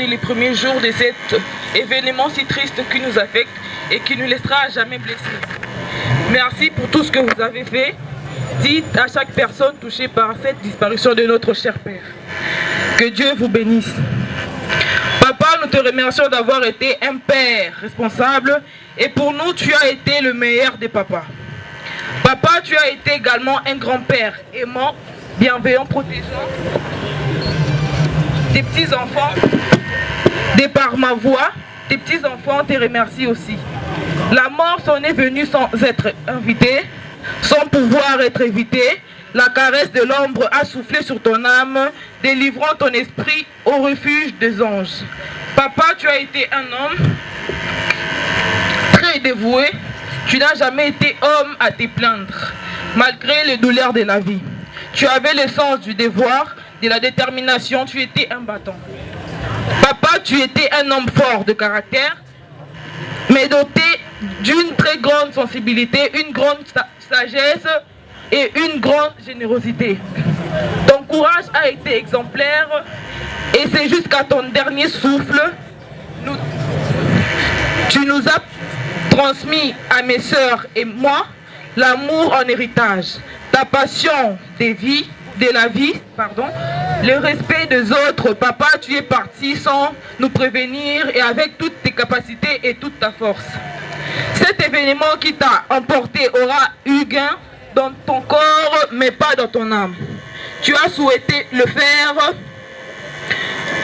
S13: Les premiers jours de cet événement si triste qui nous affecte et qui nous laissera à jamais blessés. Merci pour tout ce que vous avez fait. Dites à chaque personne touchée par cette disparition de notre cher Père. Que Dieu vous bénisse. Papa, nous te remercions d'avoir été un père responsable et pour nous, tu as été le meilleur des papas. Papa, tu as été également un grand-père aimant, bienveillant, protégeant des petits-enfants. De par ma voix, tes petits-enfants te remercient aussi. La mort s'en est venue sans être invitée, sans pouvoir être évitée. La caresse de l'ombre a soufflé sur ton âme, délivrant ton esprit au refuge des anges. Papa, tu as été un homme très dévoué. Tu n'as jamais été homme à te plaindre, malgré les douleurs de la vie. Tu avais le sens du devoir, de la détermination, tu étais un battant. Papa, tu étais un homme fort de caractère, mais doté d'une très grande sensibilité, une grande sagesse et une grande générosité. Ton courage a été exemplaire et c'est jusqu'à ton dernier souffle, tu nous as transmis à mes sœurs et moi l'amour en héritage, ta passion de la vie, le respect des autres. Papa, tu es parti sans nous prévenir et avec toutes tes capacités et toute ta force. Cet événement qui t'a emporté aura eu gain dans ton corps, mais pas dans ton âme. Tu as souhaité le faire,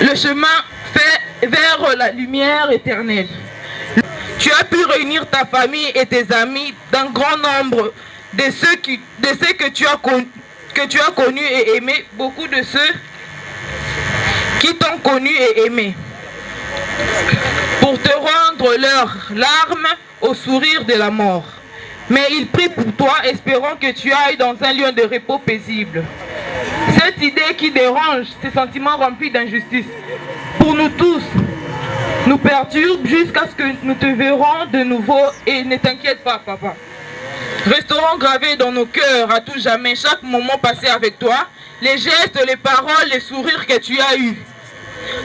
S13: le chemin fait vers la lumière éternelle. Tu as pu réunir ta famille et tes amis d'un grand nombre de ceux que tu as connus et aimés, beaucoup de ceux qui t'ont connu et aimé, pour te rendre leurs larmes au sourire de la mort. Mais ils prient pour toi, espérant que tu ailles dans un lieu de repos paisible. Cette idée qui dérange, ces sentiments remplis d'injustice, pour nous tous, nous perturbe jusqu'à ce que nous te verrons de nouveau et ne t'inquiète pas, papa. Resteront gravés dans nos cœurs à tout jamais chaque moment passé avec toi, les gestes, les paroles, les sourires que tu as eus.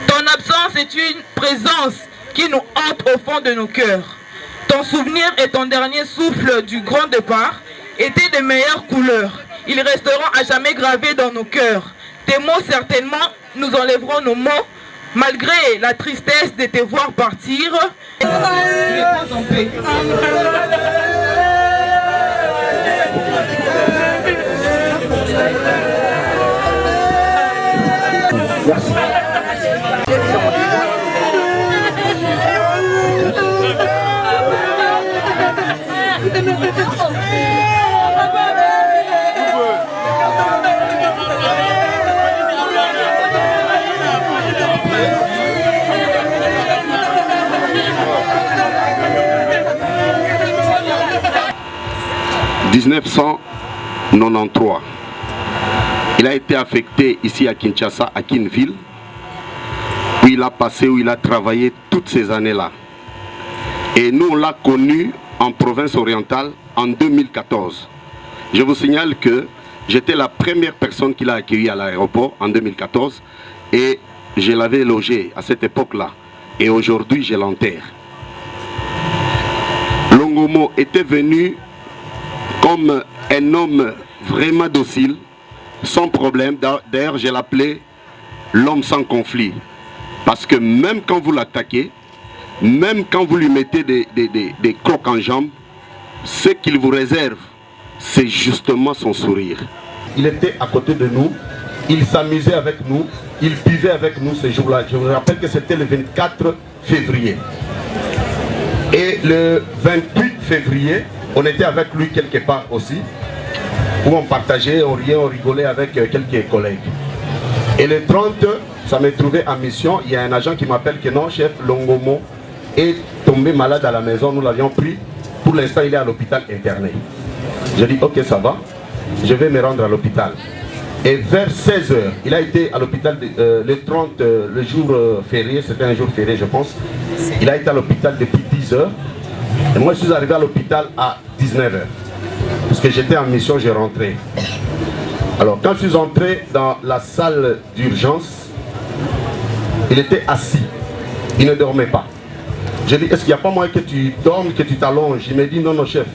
S13: Ton absence est une présence qui nous hante au fond de nos cœurs. Ton souvenir et ton dernier souffle du grand départ étaient de meilleures couleurs. Ils resteront à jamais gravés dans nos cœurs. Tes mots, certainement, nous enlèveront nos mots, malgré la tristesse de te voir partir. Repose en paix.
S7: Merci.
S14: « 1993. Il a été affecté ici à Kinshasa, à Kinville, où il a passé, où il a travaillé toutes ces années-là. Et nous, on l'a connu en province orientale en 2014. Je vous signale que j'étais la première personne qu'il a accueillie à l'aéroport en 2014 et je l'avais logé à cette époque-là. Et aujourd'hui, je l'enterre. Longomo était venu comme un homme vraiment docile, sans problème. D'ailleurs, je l'appelais l'homme sans conflit. Parce que même quand vous l'attaquez, même quand vous lui mettez des crocs en jambes, ce qu'il vous réserve, c'est justement son sourire.
S15: Il était à côté de nous, il s'amusait avec nous, il buvait avec nous ce jour-là. Je vous rappelle que c'était le 24 février. Et le 28 février, on était avec lui quelque part aussi, où on partageait, on riait, on rigolait avec quelques collègues. Et le 30, ça m'est trouvé en mission. Il y a un agent qui m'appelle que non, chef Longomo est tombé malade à la maison. Nous l'avions pris pour Pour l'instant, il est à l'hôpital interné. Je dis, ok, ça va. Je vais me rendre à l'hôpital. Et vers 16h, il a été à l'hôpital le 30, le jour férié, c'était un jour férié, je pense. Il a été à l'hôpital depuis 10h. Et moi, je suis arrivé à l'hôpital à 19h. Parce que j'étais en mission, j'ai rentré. Alors, quand je suis entré dans la salle d'urgence, il était assis. Il ne dormait pas. J'ai dit, est-ce qu'il n'y a pas moyen que tu dormes, que tu t'allonges? Il m'a dit, non, non, chef.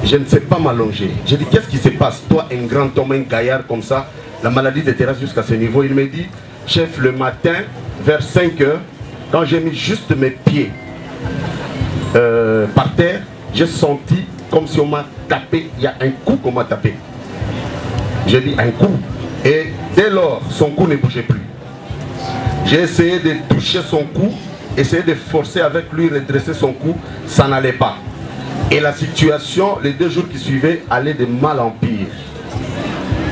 S15: Je ne sais pas m'allonger. J'ai dit, qu'est-ce qui se passe? Toi, un grand homme, un gaillard comme ça, la maladie te terrasse jusqu'à ce niveau. Il me dit, chef, le matin, vers 5h, quand j'ai mis juste mes pieds par terre, j'ai senti comme si on m'a tapé. Il y a un coup qu'on m'a tapé. J'ai dit un coup. Et dès lors, son cou ne bougeait plus. J'ai essayé de toucher son cou, essayer de forcer avec lui, redresser son cou, ça n'allait pas. Et la situation, les 2 jours qui suivaient, allait de mal en pire.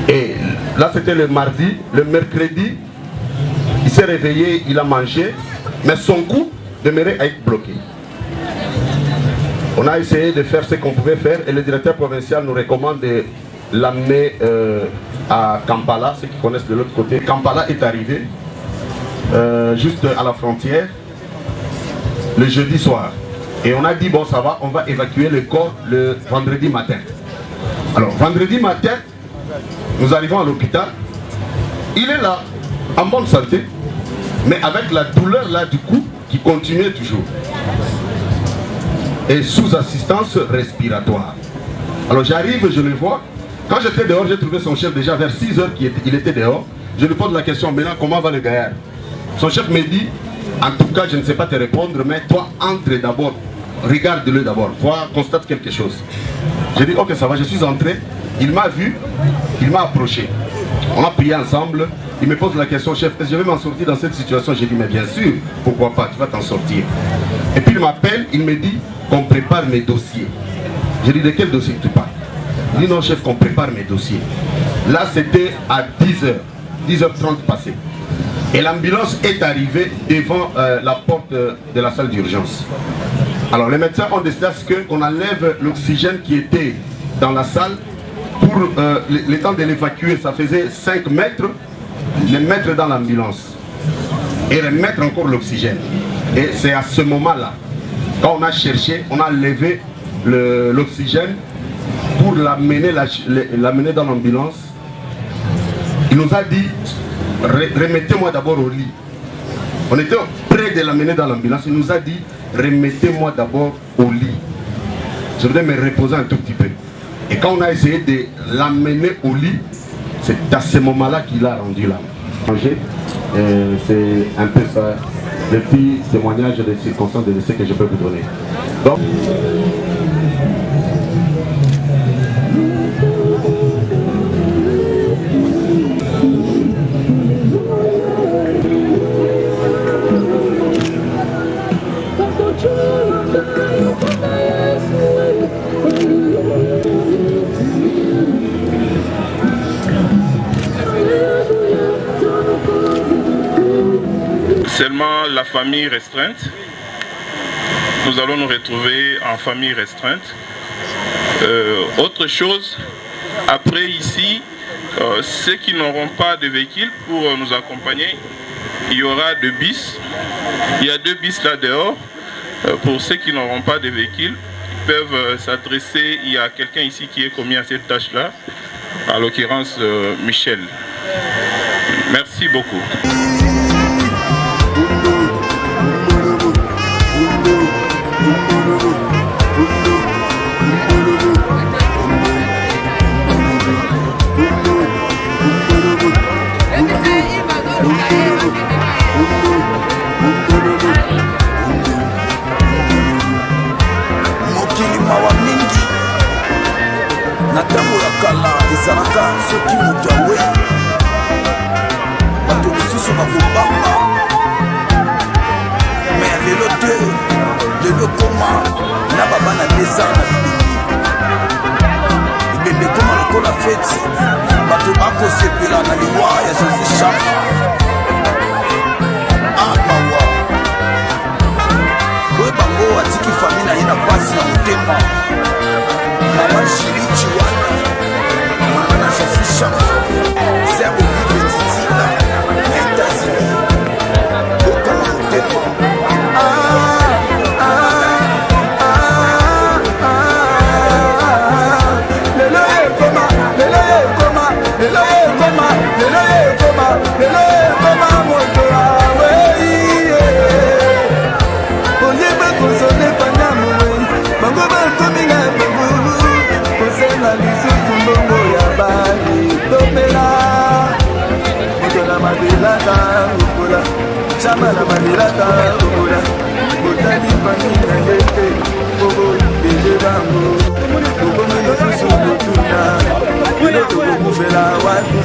S15: Et là, c'était le mardi. Le mercredi, il s'est réveillé, il a mangé, mais son cou demeurait à être bloqué. On a essayé de faire ce qu'on pouvait faire et le directeur provincial nous recommande de l'amener à Kampala, ceux qui connaissent de l'autre côté. Kampala est arrivé juste à la frontière le jeudi soir. Et on a dit, bon ça va, on va évacuer le corps le vendredi matin. Alors vendredi matin, nous arrivons à l'hôpital. Il est là, en bonne santé, mais avec la douleur là du cou qui continuait toujours. Et sous assistance respiratoire. Alors j'arrive, je le vois. Quand j'étais dehors, j'ai trouvé son chef déjà vers 6h qu'il était dehors. Je lui pose la question, maintenant comment va le gaillard? Son chef me dit, en tout cas je ne sais pas te répondre, mais toi entre d'abord, regarde-le d'abord, vois, constate quelque chose. J'ai dit, ok ça va, je suis entré, il m'a vu, il m'a approché. On a prié ensemble, il me pose la question, chef, est-ce que je vais m'en sortir dans cette situation? J'ai dit, mais bien sûr, pourquoi pas, tu vas t'en sortir. Et puis il m'appelle, il me dit qu'on prépare mes dossiers. J'ai dit, de quel dossier tu parles? Il dit, non chef, qu'on prépare mes dossiers. Là c'était à 10h, 10h30 passé. Et l'ambulance est arrivée devant la porte de la salle d'urgence. Alors les médecins ont décidé qu'on enlève l'oxygène qui était dans la salle pour le temps de l'évacuer. Ça faisait 5 mètres, les mettre dans l'ambulance et remettre encore l'oxygène. Et c'est à ce moment-là, quand on a cherché, on a enlevé l'oxygène pour l'amener dans l'ambulance. Il nous a dit, remettez-moi d'abord au lit. On était près de l'amener dans l'ambulance. Il nous a dit, remettez-moi d'abord au lit. Je voudrais me reposer un tout petit peu. Et quand on a essayé de l'amener au lit, c'est à ce moment-là qu'il a rendu l'âme. C'est un peu ça, le petit témoignage des circonstances de décès que je peux vous donner. Donc,
S9: seulement la famille restreinte. Nous allons nous retrouver en famille restreinte. Autre chose, après ici, ceux qui n'auront pas de véhicule pour nous accompagner, il y aura 2 bis. Il y a 2 bis là dehors. Pour ceux qui n'auront pas de véhicule, ils peuvent s'adresser. Il y a quelqu'un ici qui est commis à cette tâche-là, en l'occurrence Michel. Merci beaucoup.
S1: mokili mawa mingi na ntango ya kala ezalaka soki moto awe bato mosusu bakobanga me lelo te lelo koma na babana 2 ans na libembe koma lokola feti bato bakosepela na liwa ya Jésus Chama mawa oyo bango atiki fami na ye na pasi na mote
S12: bongo ya bali topela moto na madelaka lokola chama na madelaka lokola botali pangi na lete bobo bele bango bokomi lisusu botuna ilo tokokufela wapi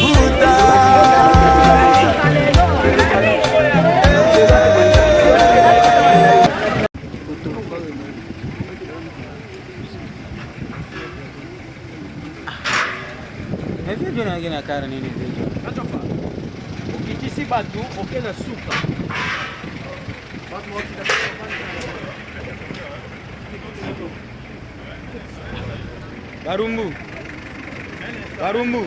S12: buta
S16: na cara nini hicho. Ukitisi batu okeza suka. Barumbu. Barumbu.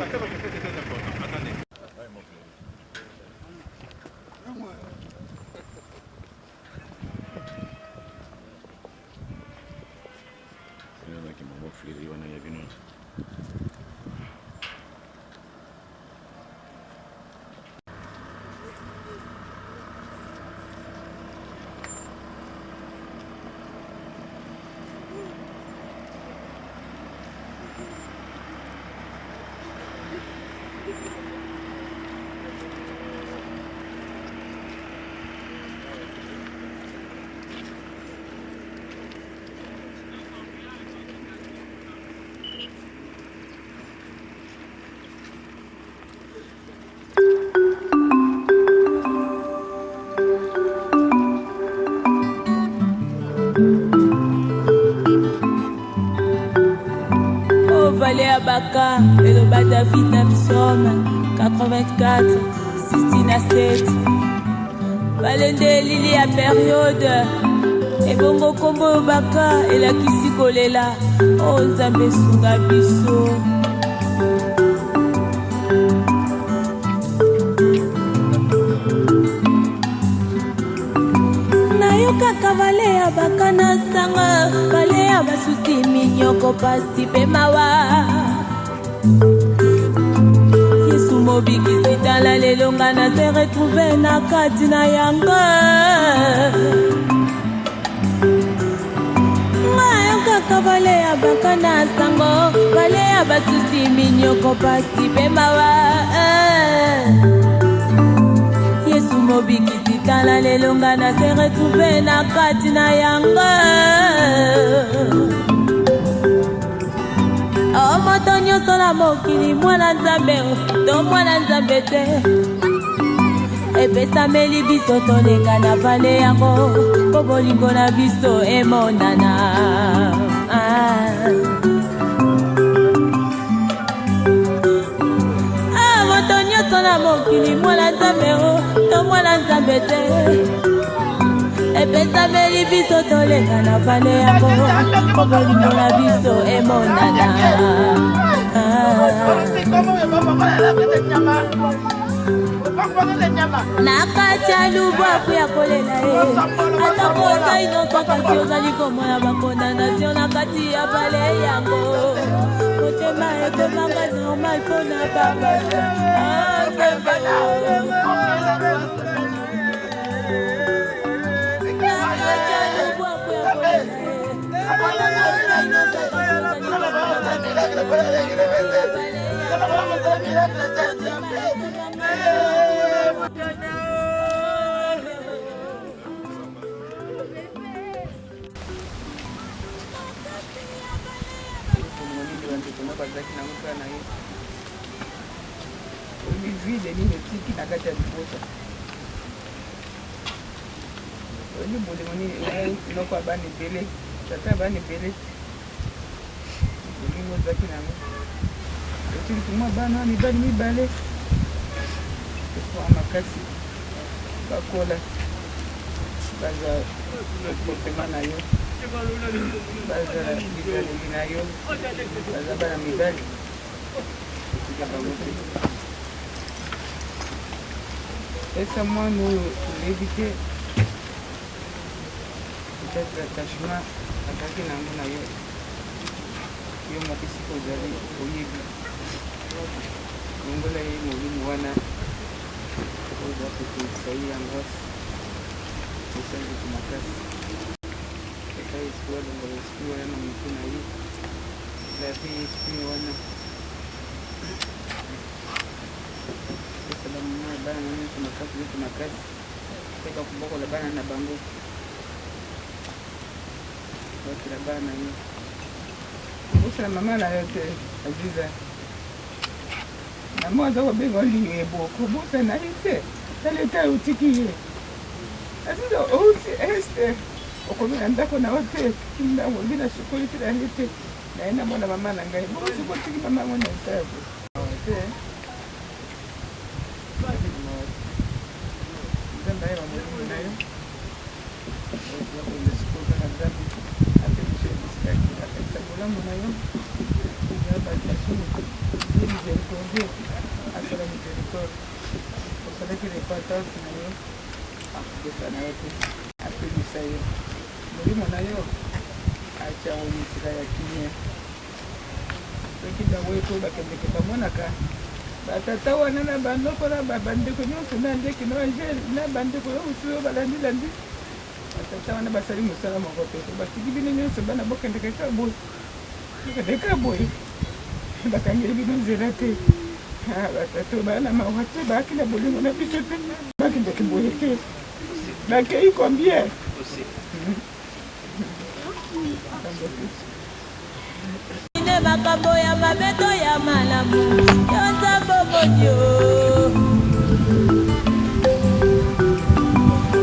S6: Baka, et le bas David Napsom, 84, 16 à 7. Valende Lili à période, et bongo kombo Baka, et la kisi kolela, oh Nzambe sunga biso. Nayoka vale ya Baka na sanga, vale ya basusi minyoko pasi pe mawa. Yesu mobikisi tala lelo nga na se retrouve na kati na yanga Ngayoka vale ya Baka na sango vale ya basusi minyoko pasi pe mawa Yesu mobikisi tala lelo nga na se retrouve na kati na yanga Oh moto nyonso na mokili mwana Nzambe to mwana Nzambe te epesameli biso toleka na vale yango po bolingo na biso emonana moto nyonso na mokili mwana Nzambe to mwana Nzambe te epesameli biso toleka na vale yango po bolingo na biso emonana nakati ya lubwaku ya kolela ye atako ozali nosakasi ozali komona bakondamnation na kati ya vale yango motema ekomanga normal mpona baba
S17: vide nini tiki na kati ya libota oni bolingo nini eloko ya bana ebele tata ya bana ebele bolingo ozaki nango otiki mwa bana mibali mibale ekoa makasi bakola baza kopema na yo baza bizaleli na yo baza bana mibali etika bango te esa mwana oyo tolebi te peut-être attachement azalaki nango na yo yo moko esika ozali oyebi longola ye molimo wana oza kokokisa ye angoisse esaliki makasi eka esika longola esiki wana na motu na ye pe esprit wana esala mama ya bana na nyonso makasi nyonso makasi mpe bakobokola bana na bango bakila bana na yo kobosala mama na yo te aziza na mwa aza kobenga olingo eboko bosa na ye te tala eta otiki ye aziza outi este okomela ndako na yo te ndango obi na sukoli te na ye te naye na mwana mama na ngai bosiko otiki mama ngo na eta yabo te nzambe ayeba molimo na yo okolesikota na nzambe apekisa ebisikaki apekisa bolamu na yo abakasuni ye miséricorde asala miséricorde osalaki repatance na yo akopesa na yo te apelisa yo molimo na yo atyango misika ya kimia soki bango epo bakendeke bamonaka batata wana na bandoko na bandeko nyonso na ndeki na angele na bandeko nyonso oyo balandilandi batata wana basali mosala moko te batiki bino nyonso bana bokendeka ka boye bokendeka boye bakangeli bino nzela te batata bana mawa te baaki na bolingo na biso te bakendeki boye te bakei combien
S6: makambo ya mabeto ya malamu yo nzambe modio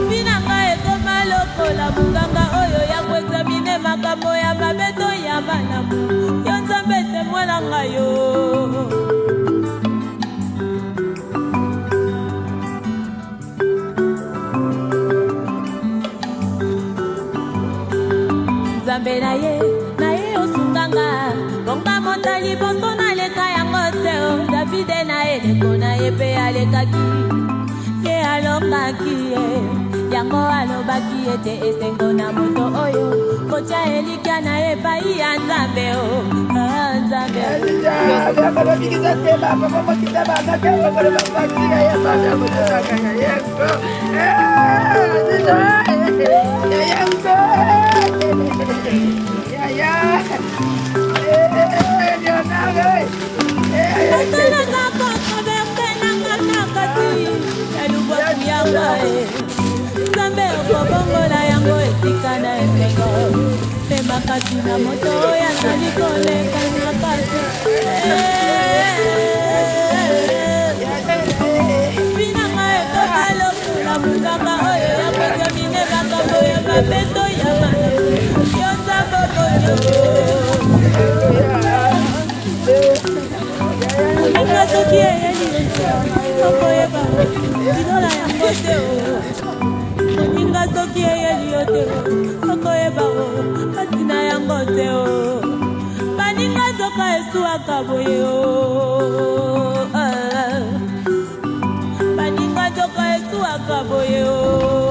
S6: bina ngai ekoma lokola munganga oyo ya koexamine makambo ya mabeto ya malamu yo nzambe te mwana ngai yo nzambe na ye osunganga bonga monta liboso naleka yango te o davide na eleko na ye mpe alekaki ye alongaki ye yango alobaki ete esengo na moto oyo kotya elikya na ye epai ya nzambe o nzambe atalaka kontroverse nanga na kati ya lubwaku yanga nzambe okobongola yango esika na esengo mpe makasi na moto oyo azali koleka na kati binanga ekoma lokola munganga oyo ya koexamine makambo ya mabeto ya malamu yo nzambe okoyo moninga soki eyeli okoyeba lilola yango te moninga soki eyeli yo te okoyeba kasi na yango te baninga zoka esuwaka boye baninga zoka esuwaka boye